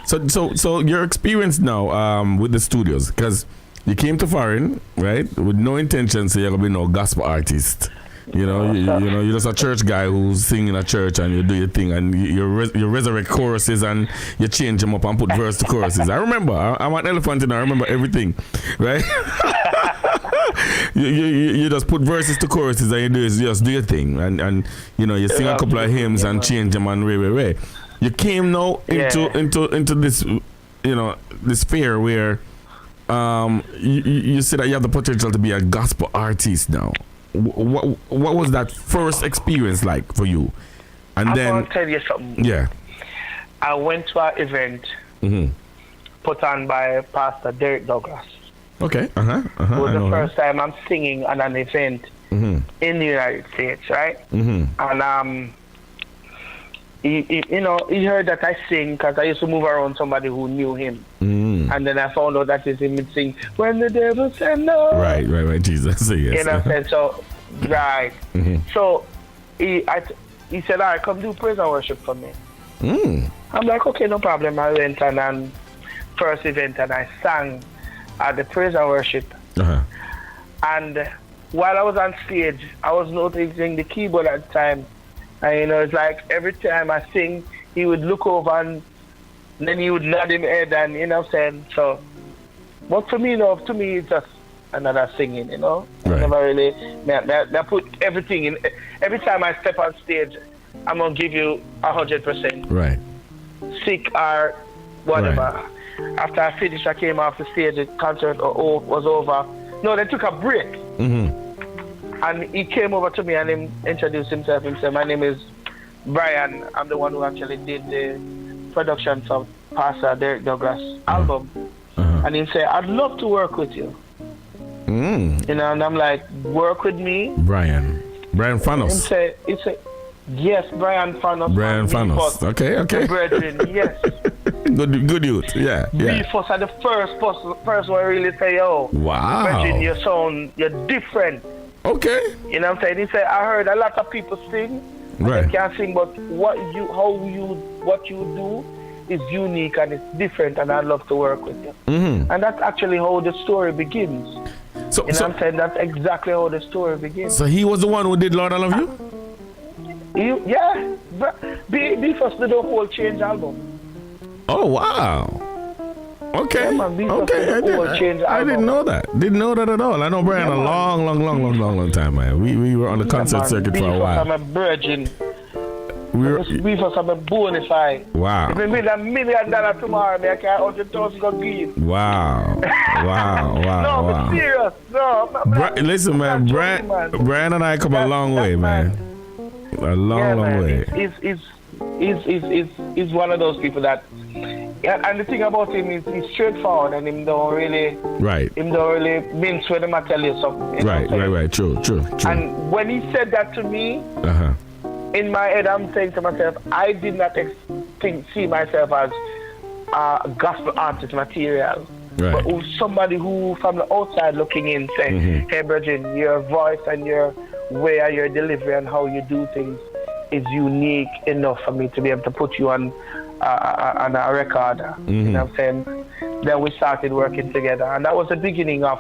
[SPEAKER 1] So your experience now with the studios, because you came to foreign, right, with no intention, so you're gonna be no gospel artist. You know, you're just a church guy who's singing a church and you do your thing and you resurrect choruses and you change them up and put verse to choruses. I remember, I'm an elephant and I remember everything, right? you just put verses to choruses and you just do your thing and you know, you sing a couple of hymns and change them and way. You came now into this, you know, this sphere where you said that you have the potential to be a gospel artist now. What was that first experience like for you? And then
[SPEAKER 3] I'll tell you something.
[SPEAKER 1] Yeah.
[SPEAKER 3] I went to an event put on by Pastor Derek Douglas.
[SPEAKER 1] Okay.
[SPEAKER 3] It was the first time I'm singing at an event in the United States, right? And he heard that I sing because I used to move around somebody who knew him. And then I found out that it's him sing When the Devil Said No.
[SPEAKER 1] Right, Jesus. Yes.
[SPEAKER 3] You know what I'm saying? So, right. So he said, all right, come do praise and worship for me. I'm like, okay, no problem. I went and first event and I sang at the praise and worship. And while I was on stage, I was noticing the keyboard at the time. And you know, it's like every time I sing, he would look over and then he would nod his head and, you know what I'm saying? So, but for me, it's just another singing, you know?
[SPEAKER 1] Right.
[SPEAKER 3] I never really, I put everything in. Every time I step on stage, I'm going to give you 100%.
[SPEAKER 1] Right.
[SPEAKER 3] Sick or whatever. Right. After I finished, I came off the stage, the concert was over. No, they took a break. And he came over to me and he introduced himself. He said, my name is Brian. I'm the one who actually did the production for Pastor Derek Douglas' album. And he said, I'd love to work with you. You know, and I'm like, work with me?
[SPEAKER 1] Brian Fanos.
[SPEAKER 3] He said, yes, Brian Fanos.
[SPEAKER 1] Brian Fanos. Okay.
[SPEAKER 3] Brethren, yes.
[SPEAKER 1] Good youth. Yeah.
[SPEAKER 3] Befos are the first person who really say, yo,
[SPEAKER 1] wow.
[SPEAKER 3] Brethren, your sound, you're different.
[SPEAKER 1] Okay.
[SPEAKER 3] You know what I'm saying? He said, I heard a lot of people sing.
[SPEAKER 1] Right.
[SPEAKER 3] They can sing, but what you do is unique and it's different, and I'd love to work with you. And that's actually how the story begins. So, you know what I'm saying? That's exactly how the story begins.
[SPEAKER 1] So he was the one who did Lord I Love You?
[SPEAKER 3] Yeah. Befos did the whole Change album.
[SPEAKER 1] Oh, wow. Okay.
[SPEAKER 3] Yeah, man,
[SPEAKER 1] I didn't know that. Didn't know that at all. I know Brian a long time, man. We were on the concert circuit for a while.
[SPEAKER 3] I'm a virgin. We for some bona fide.
[SPEAKER 1] Wow.
[SPEAKER 3] If we win $1 million tomorrow, I can't 100,000 go give.
[SPEAKER 1] Wow. Wow.
[SPEAKER 3] No,
[SPEAKER 1] Wow.
[SPEAKER 3] I'm serious. No,
[SPEAKER 1] listen, man. Brian and I come a long way, man. A long way.
[SPEAKER 3] He's one of those people that. Yeah, and the thing about him is he's straightforward and him don't really mince when him tell you something.
[SPEAKER 1] Right. True.
[SPEAKER 3] And when he said that to me, in my head I'm saying to myself, I did not see myself as gospel artist material.
[SPEAKER 1] Right.
[SPEAKER 3] But somebody who from the outside looking in saying, hey Bridget, your voice and your way of your delivery and how you do things is unique enough for me to be able to put you on a record. You know what I'm saying? Then we started working together, and that was the beginning of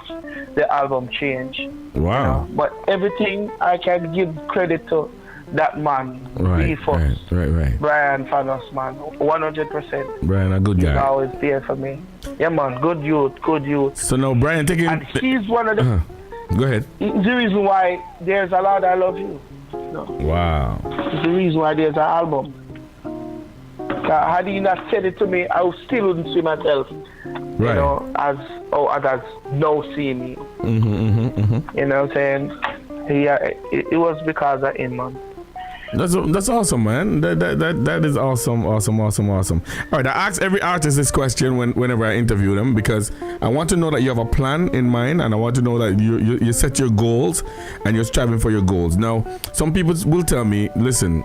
[SPEAKER 3] the album Change.
[SPEAKER 1] Wow.
[SPEAKER 3] You know? But everything I can give credit to that man.
[SPEAKER 1] Right.
[SPEAKER 3] Brian Fanos, man. 100%.
[SPEAKER 1] Brian, a good guy.
[SPEAKER 3] He's always there for me. Yeah, man. Good youth.
[SPEAKER 1] So now Brian taking.
[SPEAKER 3] And he's one of the.
[SPEAKER 1] Go ahead.
[SPEAKER 3] He's the reason why there's a lot I love you. No.
[SPEAKER 1] Wow.
[SPEAKER 3] It's the reason why there's an album. Had he not said it to me, I still wouldn't see myself, you know, as others now see me. You know what I'm saying? It was because of him, man.
[SPEAKER 1] That's awesome, man. That is awesome. All right, I ask every artist this question whenever I interview them, because I want to know that you have a plan in mind, and I want to know that you set your goals and you're striving for your goals. Now, some people will tell me, listen,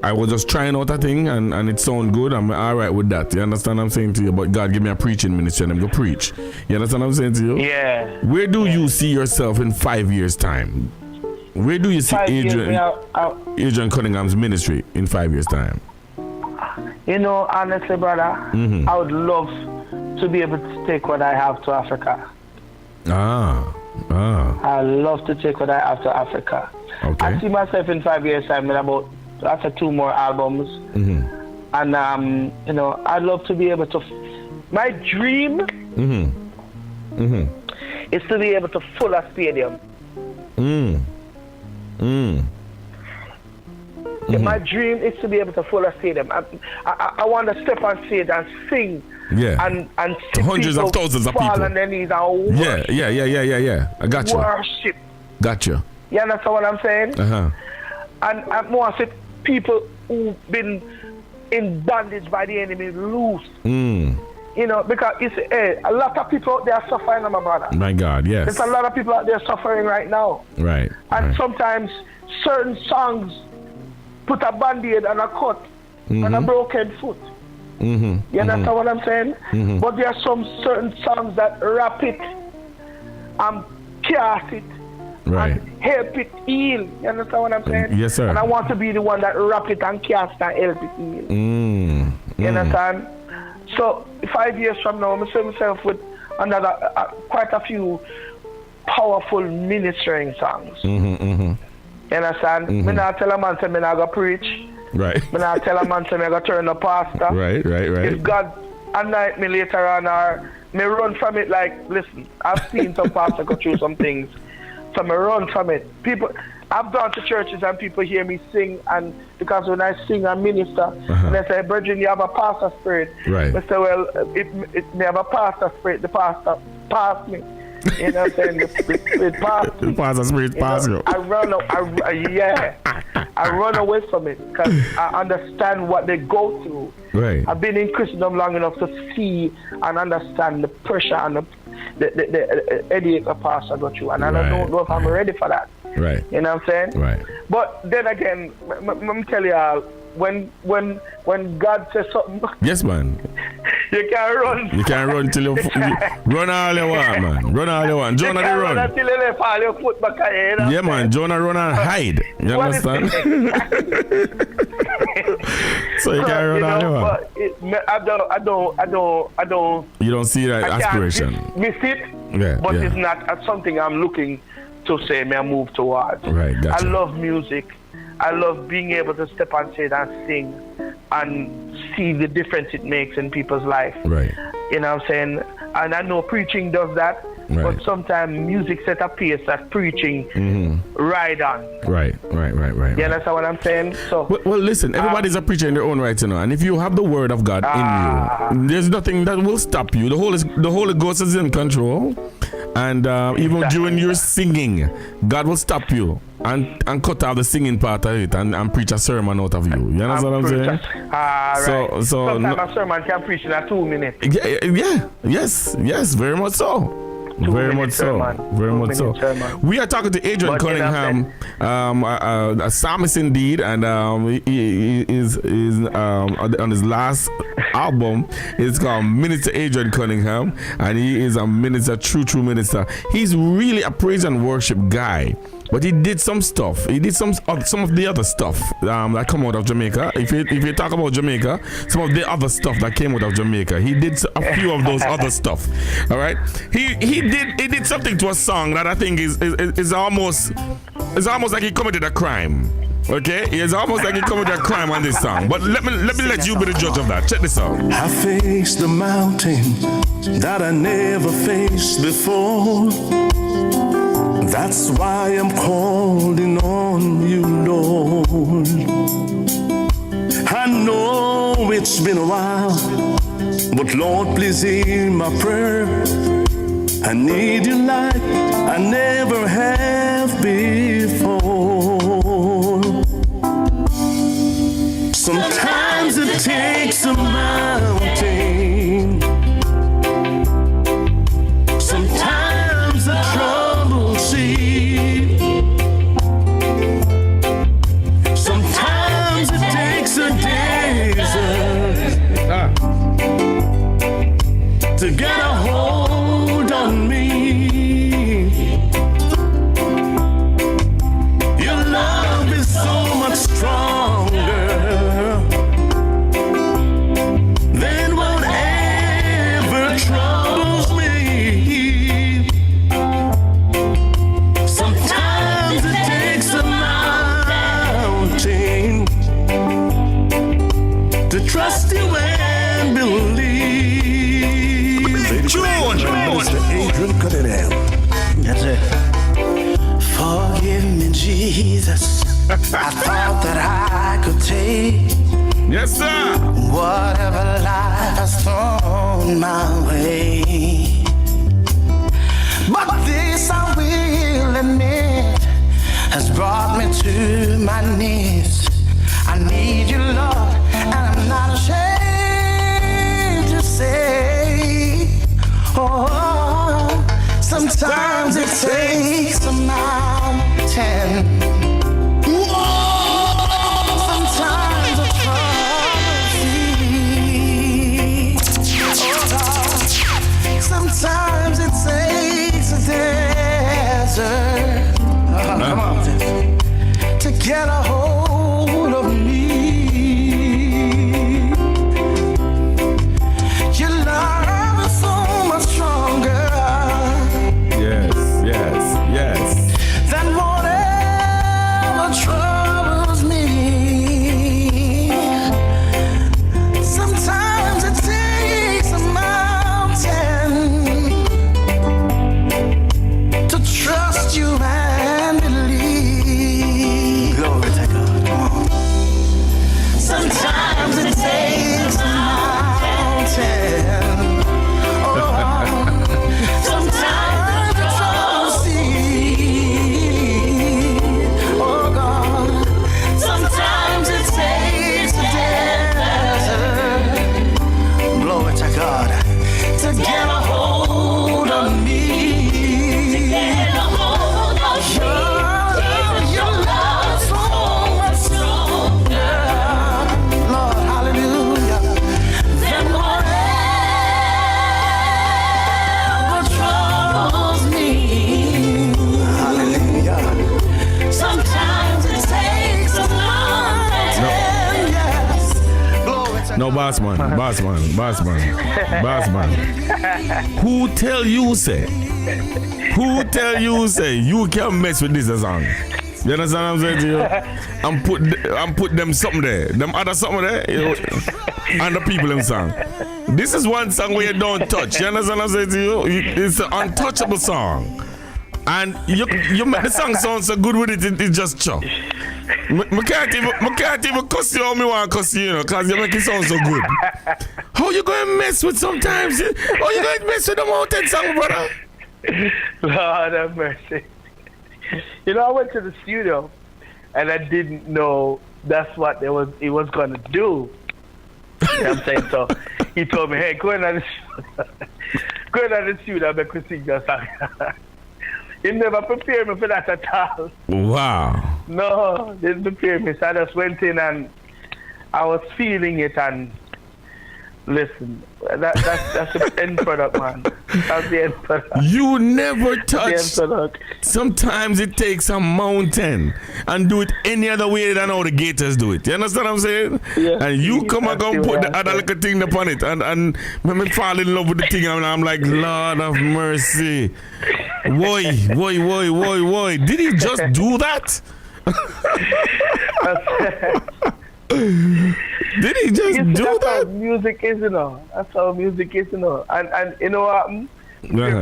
[SPEAKER 1] I was just trying out a thing and it sounded good. I'm all right with that. You understand what I'm saying to you? But God give me a preaching ministry and I'm going to preach. You understand what I'm saying to you?
[SPEAKER 3] Yeah.
[SPEAKER 1] Where do you see yourself in 5 years' time? Where do you see Adrian Cunningham's ministry in 5 years' time?
[SPEAKER 3] You know, honestly, brother, I would love to be able to take what I have to Africa. I love to take what I have to Africa.
[SPEAKER 1] Okay.
[SPEAKER 3] I see myself in 5 years' time with about after 2 more albums. And you know, I'd love to be able to my dream is to be able to fill a stadium. My dream is to be able to fill a stadium. I want to step on stage and sing. And see
[SPEAKER 1] hundreds of thousands of people
[SPEAKER 3] fall on their knees and worship.
[SPEAKER 1] Yeah. I got you.
[SPEAKER 3] Worship.
[SPEAKER 1] Gotcha.
[SPEAKER 3] You understand what I'm saying? And I want to see people who've been in bondage by the enemy loose. You know, because it's a lot of people out there are suffering, my brother. My God, yes. There's a lot of people out there suffering right now. Right. And sometimes certain songs put a band-aid on a cut and a broken foot. You understand what I'm saying? But there are some certain songs that wrap it and cast it. Right. And help it heal. You understand what I'm saying? Yes, sir. And I want to be the one that wrap it and cast and help it heal. You understand? So 5 years from now, I'm seeing myself with another quite a few powerful ministering songs. You understand? Me not tell a man say me not go preach. Right. Me not tell a man say me go turn a pastor. Right. If God anoint me later on, or me run from it, like, listen, I've seen some pastors go through some things. So I run from it. I've gone to churches and people hear me sing, and because when I sing and minister, and they say, Brethren, you have a pastor spirit. Right. I say, well, it may have a pastor spirit. The pastor passed me. You know what I'm saying? It passed me. The pastor spirit passed you. I run away from it because I understand what they go through. Right. I've been in Christendom long enough to see and understand the pressure and the headache a pastor go through, and I don't know if I'm ready for that. Right. You know what I'm saying? Right. But then again, I'm telling you all, when God says something, yes, man, you can't run. You can't run till you run all you want, man. Run all you want. Jonah they run. Until you left all your foot back here. Yeah, man. Jonah run and hide. You understand? So you can't run all you want. I don't. You don't see that aspiration. Miss it. Yeah. But it's not something I'm looking to say. May I move towards? Right. Gotcha. I love music. I love being able to step on stage and sing and see the difference it makes in people's life. Right. You know what I'm saying? And I know preaching does that, but sometimes music set a pace that preaching ride on.
[SPEAKER 1] Right.
[SPEAKER 3] You understand what I'm saying? So
[SPEAKER 1] well, listen, everybody's a preacher in their own right, and if you have the word of God in you, there's nothing that will stop you. The Holy Ghost is in control, and even during your singing, God will stop you and cut out the singing part of it and preach a sermon out of you. You understand what I'm saying?
[SPEAKER 3] Right.
[SPEAKER 1] So
[SPEAKER 3] sometimes a sermon can preach in 2 minutes.
[SPEAKER 1] Yes, very much so. Very much so. We are talking to Adrian Cunningham, a psalmist indeed, and he is on his last album. It's called Minister Adrian Cunningham, and he is a minister, true minister. He's really a praise and worship guy. But he did some stuff. He did some of the other stuff that come out of Jamaica. If you talk about Jamaica, some of the other stuff that came out of Jamaica, he did a few of those other stuff. All right, he did something to a song that I think is almost like he committed a crime. Okay, it's almost like he committed a crime on this song. But let me let you be the judge of that. Check this out.
[SPEAKER 4] I faced the mountain that I never faced before. That's why I'm calling on you, Lord. I know it's been a while, but Lord, please hear my prayer. I need you like I never have before. Sometimes it takes a mountain. Sometimes a trouble sea. Sometimes it takes a desert to get a hold on me. Your love is so much stronger than whatever troubles me. Sometimes it takes a mountain to trust you and believe. Mr. Adrian Cunningham.
[SPEAKER 2] That's it. Forgive me, Jesus. I thought that I could take
[SPEAKER 1] Yes, sir.
[SPEAKER 2] whatever life has thrown my way. But this I will admit has brought me to my knees. I need you, Lord, and I'm not ashamed to say, oh, sometimes it takes a mountain. Sometimes a trouble sea. Oh, Lord, sometimes it takes a desert. Come on, to get a hold of me. Your love is so much stronger
[SPEAKER 1] Yes.
[SPEAKER 2] than whatever troubles me. Sometimes it takes a mountain to trust you and believe. Glory to God. Come on. Sometimes it takes a mountain. Oh, sometimes it's all sea. Oh God. Sometimes it takes a desert. Glory to God. To get a hold of me. Your love is so much stronger, Lord, hallelujah, than whatever troubles me. Hallelujah. Sometimes it takes a mountain, yes. Glory to
[SPEAKER 1] No, boss man. Who tell you say you can mess with this song? You understand what I'm saying to you? I'm put them something there, them other something there, and the people them song. This is one song where you don't touch. You understand what I'm saying to you? It's an untouchable song. And you make the song sound so good with it, it's just chop. I can't even cuss you how me want to cuss you, because you make it sound so good. How you going to mess with sometimes? How you going to mess with the mountain song, brother?
[SPEAKER 3] Lord have mercy. I went to the studio and I didn't know that's what he was going to do. You know what I'm saying? So he told me, hey, go in on the studio and make me sing your song. He never prepared me for that at all.
[SPEAKER 1] Wow.
[SPEAKER 3] No, didn't prepare me. So I just went in and I was feeling it, and listen, that's the end product, man. That's the end product.
[SPEAKER 1] You never touch. Sometimes it takes a mountain and do it any other way than how the Gators do it. You understand what I'm saying?
[SPEAKER 3] Yeah.
[SPEAKER 1] And you come and go put the other little thing upon it, and when me fall in love with the thing, and I'm like, Lord of mercy. Why? Did he just do that? Did he just do
[SPEAKER 3] that's
[SPEAKER 1] that?
[SPEAKER 3] How music is, That's how music is, And you know what?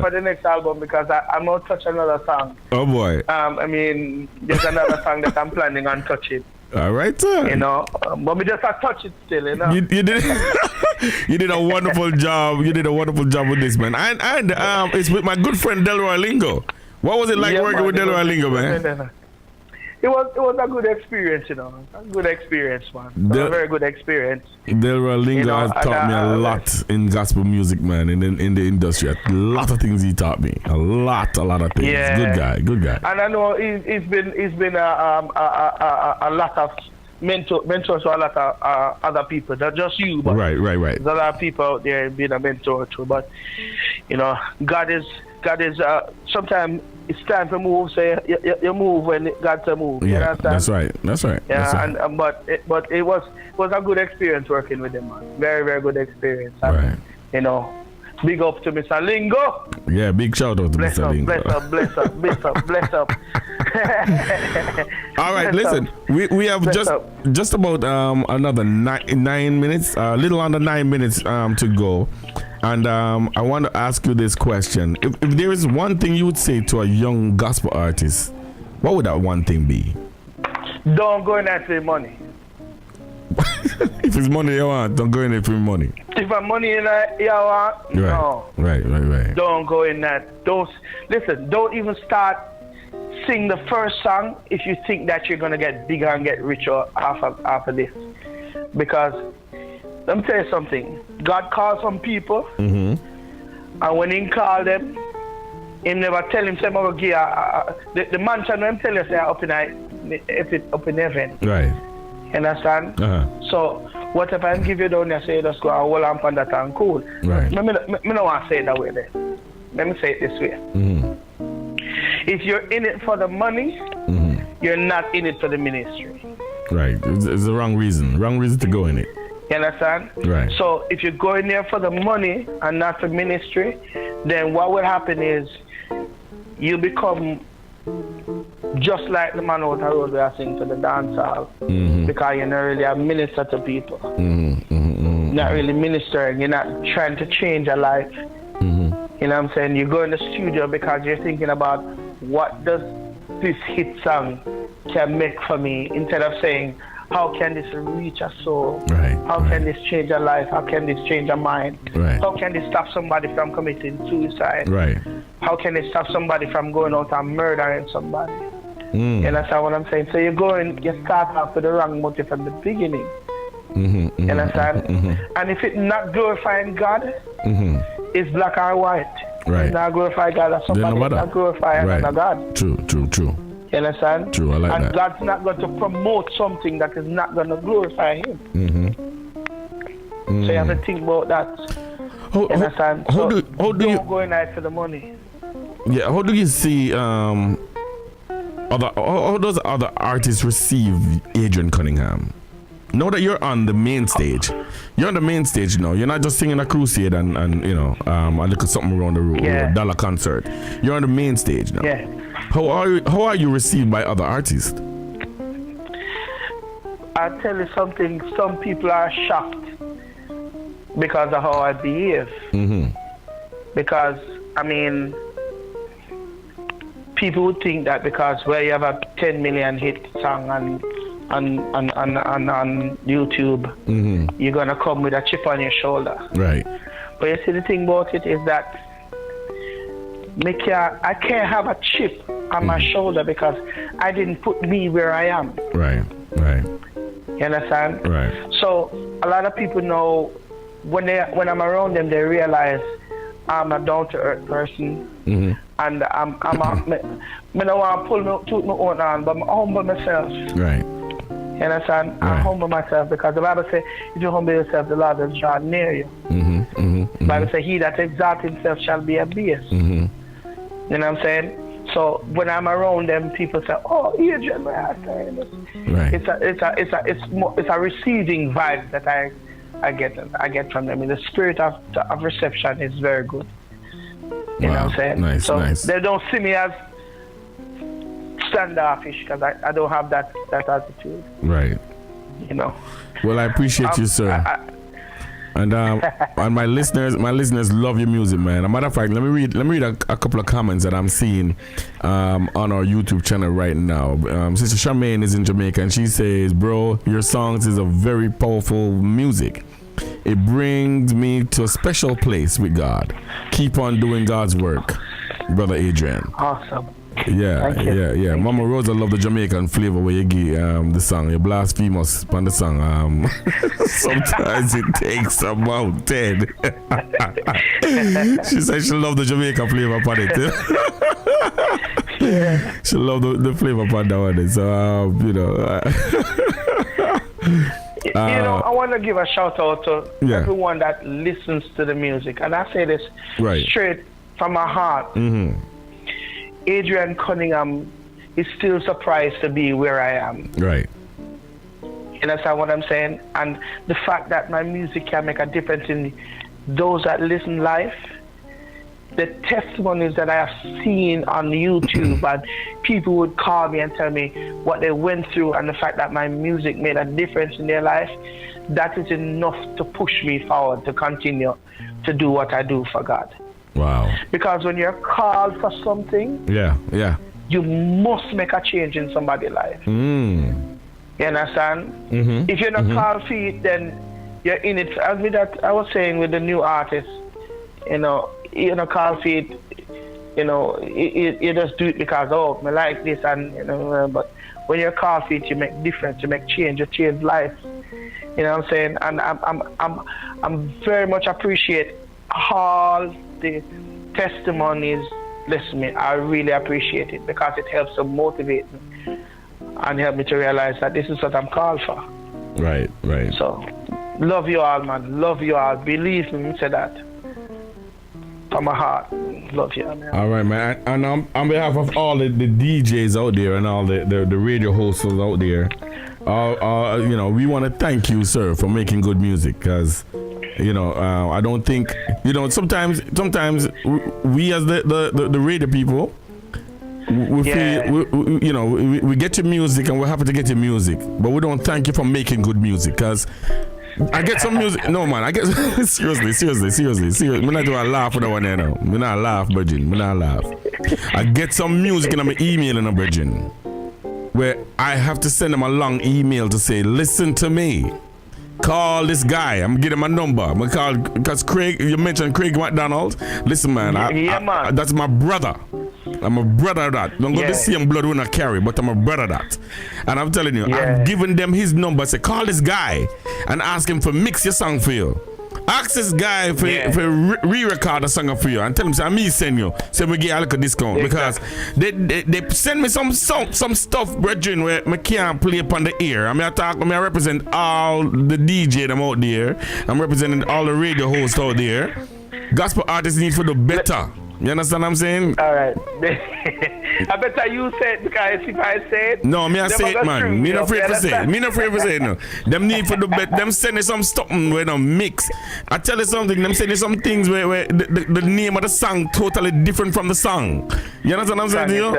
[SPEAKER 3] For the next album, because I'm going to touch another song.
[SPEAKER 1] Oh boy.
[SPEAKER 3] I mean, there's another song that I'm planning on touching.
[SPEAKER 1] All right, sir.
[SPEAKER 3] But we just have to touch it still,
[SPEAKER 1] You did you did a wonderful job. You did a wonderful job with this, man. And it's with my good friend Delroy Lingo. What was it like working with Delroy Lingo, man?
[SPEAKER 3] It was a good experience, A good experience, man. A very good experience.
[SPEAKER 1] Delroy Lingo has taught me a lot in gospel music, man, in the industry. A lot of things he taught me. A lot of things.
[SPEAKER 3] Yeah.
[SPEAKER 1] Good guy.
[SPEAKER 3] And I know he's been a lot of mentors to a lot of other people. Not just you, but
[SPEAKER 1] right.
[SPEAKER 3] There's a lot of people out there being a mentor to. But God is. Sometimes it's time to move. So you move when God to move.
[SPEAKER 1] Yeah, that's right.
[SPEAKER 3] Yeah,
[SPEAKER 1] that's right.
[SPEAKER 3] And but it was a good experience working with him, man. Very, very good experience. And,
[SPEAKER 1] right.
[SPEAKER 3] Big up to Mr. Lingo.
[SPEAKER 1] Yeah, big shout out to Mr. Lingo.
[SPEAKER 3] Bless up.
[SPEAKER 1] All right, listen. We have just about another 9 minutes, a little under 9 minutes to go. And I want to ask you this question. If there is one thing you would say to a young gospel artist, what would that one thing be?
[SPEAKER 3] Don't go in there for money.
[SPEAKER 1] If it's money you want, don't go in there for money.
[SPEAKER 3] If it's money you want, no.
[SPEAKER 1] Right. Don't
[SPEAKER 3] go in that. Don't even start sing the first song if you think that you're going to get bigger and get richer after this. Because let me tell you something. God calls some people, and when he called them, he never tell him, say, the mansion, when he tell you, say, up in heaven.
[SPEAKER 1] Right.
[SPEAKER 3] You understand? So, what if I give you down there, say, just go and hold on for that and cool.
[SPEAKER 1] Right.
[SPEAKER 3] I don't want to say it that way there. Let me say it this way. If you're in it for the money, you're not in it for the ministry.
[SPEAKER 1] Right. It's the wrong reason. Wrong reason to go in it.
[SPEAKER 3] You understand?
[SPEAKER 1] Right.
[SPEAKER 3] So if you're going there for the money and not for ministry, then what will happen is you become just like the man out the road we are singing to the dance hall, because you're not really a minister to people. Not really ministering. You're not trying to change a life. You know what I'm saying? You go in the studio because you're thinking about what does this hit song can make for me, instead of saying, how can this reach a soul?
[SPEAKER 1] Right.
[SPEAKER 3] How can this change a life? How can this change a mind?
[SPEAKER 1] Right.
[SPEAKER 3] How can this stop somebody from committing suicide?
[SPEAKER 1] Right.
[SPEAKER 3] How can it stop somebody from going out and murdering somebody? You understand what I'm saying? So you start off with the wrong motive from the beginning. You understand? And if it's not glorifying God, it's black or white.
[SPEAKER 1] Right.
[SPEAKER 3] It's not glorifying God, that's somebody not glorifying another God.
[SPEAKER 1] True.
[SPEAKER 3] You understand?
[SPEAKER 1] True, I like that.
[SPEAKER 3] And God's not going to promote something that is not going to glorify Him. So you have to think about that. You understand? How do you go in there for the money?
[SPEAKER 1] Yeah, how do you see how does other artists receive Adrian Cunningham? Know that you're on the main stage. You're on the main stage now. You're not just singing a crusade and a little something around the road, or a dollar concert. You're on the main stage now.
[SPEAKER 3] Yeah.
[SPEAKER 1] How are you received by other artists?
[SPEAKER 3] I'll tell you something. Some people are shocked because of how I behave. Because, I mean, people would think that because you have a 10 million hit song on YouTube, you're gonna come with a chip on your shoulder.
[SPEAKER 1] Right.
[SPEAKER 3] But you see, the thing about it is that I can't have a chip on my shoulder because I didn't put me where I am.
[SPEAKER 1] Right.
[SPEAKER 3] You understand?
[SPEAKER 1] Right.
[SPEAKER 3] So a lot of people know when I'm around them, they realize I'm a down-to-earth person, and I don't want to toot my own on, but I'm humble myself.
[SPEAKER 1] Right.
[SPEAKER 3] You understand?
[SPEAKER 1] Right.
[SPEAKER 3] I humble myself because the Bible says, if you humble yourself, the Lord will draw near you. The Bible says, he that exalts himself shall be abased. You know what I'm saying? So when I'm around them, people say, "Oh, Adrian, right." It's a receiving vibe that I get from them. And the spirit of reception is very good. You know what I'm saying?
[SPEAKER 1] Nice,
[SPEAKER 3] so
[SPEAKER 1] nice.
[SPEAKER 3] they don't see me as standoffish because I don't have that attitude.
[SPEAKER 1] Right.
[SPEAKER 3] You know.
[SPEAKER 1] Well, I appreciate you, sir. And my listeners love your music, man. As a matter of fact, let me read a couple of comments that I'm seeing on our YouTube channel right now. Sister Charmaine is in Jamaica, and she says, "Bro, your songs is a very powerful music. It brings me to a special place with God. Keep on doing God's work, Brother Adrian."
[SPEAKER 3] Awesome.
[SPEAKER 1] Yeah. Mama Rosa love the Jamaican flavor where you give the song. You blasphemous on the song. Sometimes it takes a mountain. She said she love the Jamaican flavor upon it. She love the flavor upon that one. So
[SPEAKER 3] I want to give a shout out to everyone that listens to the music, and I say this straight from my heart. Adrian Cunningham is still surprised to be where I am.
[SPEAKER 1] Right.
[SPEAKER 3] You understand what I'm saying? And the fact that my music can make a difference in those that listen live, the testimonies that I have seen on YouTube, and people would call me and tell me what they went through, and the fact that my music made a difference in their life, that is enough to push me forward to continue to do what I do for God.
[SPEAKER 1] Wow.
[SPEAKER 3] Because when you're called for something, you must make a change in somebody's life. You understand? If you're not called for it, then you're in it. As with that, I was saying with the new artists, you're not called for it. You just do it because I like this, and but when you're called for it, you make difference, you make change, you change life. You know what I'm saying? And I'm very much appreciate all the testimonies. Listen, I really appreciate it because it helps to motivate me and help me to realize that this is what I'm called for.
[SPEAKER 1] Right.
[SPEAKER 3] So, love you all, man. Love you all. Believe me, say that from my heart. Love you, man.
[SPEAKER 1] All right, man. And on behalf of all the DJs out there and all the radio hosts out there, we want to thank you, sir, for making good music, because I don't think, sometimes we as the radio people, we feel, we get your music and we're happy to get your music, but we don't thank you for making good music, because I get some music. No, man, I get seriously. I'm not doing a laugh for that one there now. I'm not laugh, Virgin. I'm not laugh. I get some music and I'm emailing a Virgin, where I have to send them a long email to say, listen to me. Call this guy. I'm gonna get him my number. I'm gonna call, because Craig, you mentioned Craig McDonald. Listen, man,
[SPEAKER 3] man.
[SPEAKER 1] That's my brother. I'm a brother of that. Don't go to see him blood when I carry, but I'm a brother of that. And I'm telling you, I'm giving them his number. Say, call this guy and ask him to mix your song for you. Ask this guy for re-record a song for you and tell him, say, me send you. So we get a little discount. Because they send me some stuff, brethren, where I can't play upon the air. I represent all the DJ them out there. I'm representing all the radio hosts out there. Gospel artists need to do better. You understand what I'm saying?
[SPEAKER 3] All right. I better you say it, because if I say it...
[SPEAKER 1] No, me I say it, man. Me not afraid to say it. Me not afraid to say it, no. Them need for the bet. Them send me some stuff where they mix. I tell you something. Them send you some things where the name of the song totally different from the song. You understand what I'm saying to you?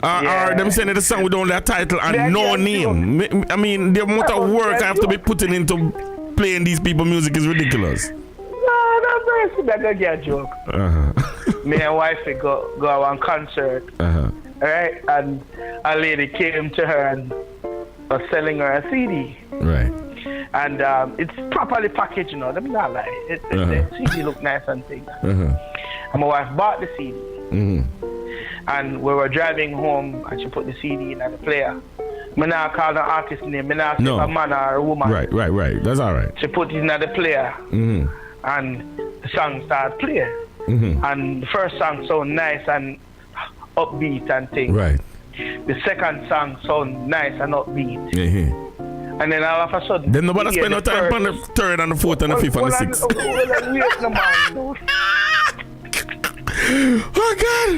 [SPEAKER 1] Or them send you the song with only a title and no name. I mean, the amount of work I have to be putting into playing these people music is ridiculous.
[SPEAKER 3] That's a joke. Me and wife go on concert, right? And a lady came to her and was selling her a CD.
[SPEAKER 1] Right.
[SPEAKER 3] And it's properly packaged, you know. Let me not lie. The CD look nice and things. And my wife bought the CD. And we were driving home, and she put the CD in the player. Me not call the artist name. Me not say a man or a woman.
[SPEAKER 1] Right. That's all right.
[SPEAKER 3] She put it in the player, and the song started playing. And the first song sound nice and upbeat and things.
[SPEAKER 1] Right.
[SPEAKER 3] The second song sound nice and upbeat. And then all of a sudden,
[SPEAKER 1] then nobody spend no time on the third and the fourth and the fifth and the sixth. Oh God!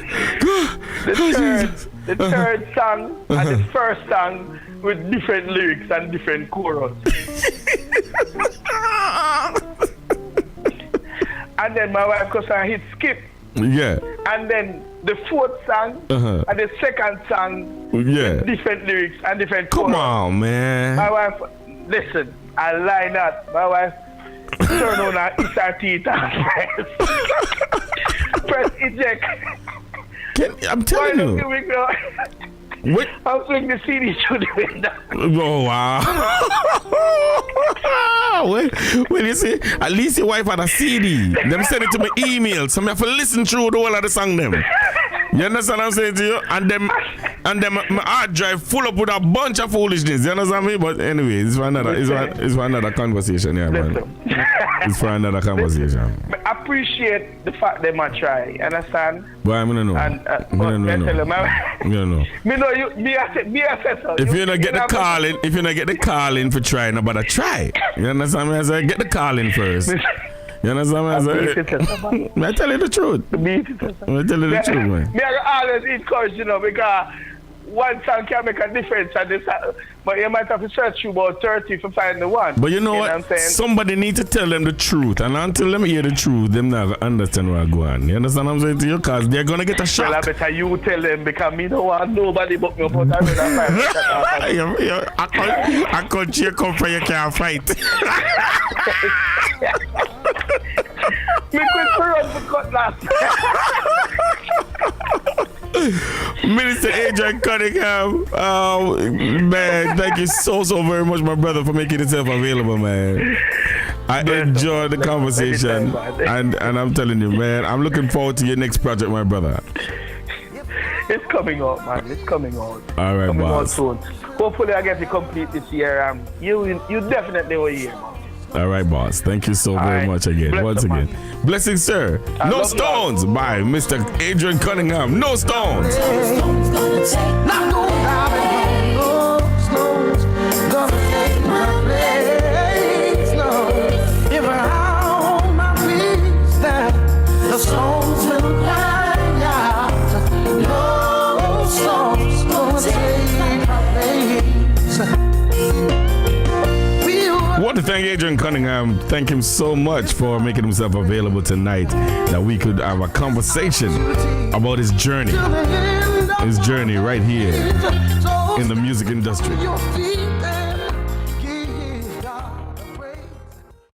[SPEAKER 3] The third song and the first song with different lyrics and different chorus. And then my wife goes and hit skip.
[SPEAKER 1] Yeah.
[SPEAKER 3] And then the fourth song and the second song with different lyrics and different chorus.
[SPEAKER 1] Come on, man.
[SPEAKER 3] My wife, listen, I lie not. My wife turn on her teeth and press eject.
[SPEAKER 1] I'm telling you. What?
[SPEAKER 3] I'll swing the CD to the window.
[SPEAKER 1] Oh, wow. Well, you see, at least your wife had a CD. Them send it to my email, so I have to listen through the whole of the song them. You understand what I'm saying to you? And then my hard drive full up with a bunch of foolishness. You understand me? But anyway, it's for another conversation, yeah, man. It's for another conversation.
[SPEAKER 3] I appreciate the fact they might try. You understand?
[SPEAKER 1] But I'm gonna know.
[SPEAKER 3] And
[SPEAKER 1] I'm gonna know.
[SPEAKER 3] If
[SPEAKER 1] you don't get the call in for trying, nobody try. You understand me? I say get the call in first. You understand me? I tell you the truth. I tell you the truth, man.
[SPEAKER 3] Me I always encourage, you know, because one song can make a difference, but you might have to search through about 30 to find the one.
[SPEAKER 1] But you know what? Somebody need to tell them the truth, and until them hear the truth, them not gonna understand what's going on. You understand what I'm saying to you? Because they're gonna get a shock.
[SPEAKER 3] Well, I better you tell them, because me don't want nobody but me. But
[SPEAKER 1] I can't you come for you can't fight.
[SPEAKER 3] Me quit for run for cutlass.
[SPEAKER 1] Minister Adrian Cunningham, man, thank you so very much, my brother, for making yourself available, man. I enjoyed the conversation, and I'm telling you, man, I'm looking forward to your next project, my brother.
[SPEAKER 3] It's coming out, man. It's coming out.
[SPEAKER 1] All right, boss.
[SPEAKER 3] Soon. Hopefully, I get to complete this year. You definitely will hear, man.
[SPEAKER 1] All right, boss. Thank you so very much again. Once again. Blessings, sir. No Stones by Mr. Adrian Cunningham. No Stones.
[SPEAKER 2] Not no stones gonna take my place. No, if I hold my peace down, the stones will cry out. No stones gonna take my place.
[SPEAKER 1] I want to thank Adrian Cunningham. Thank him so much for making himself available tonight, that we could have a conversation about his journey right here in the music industry.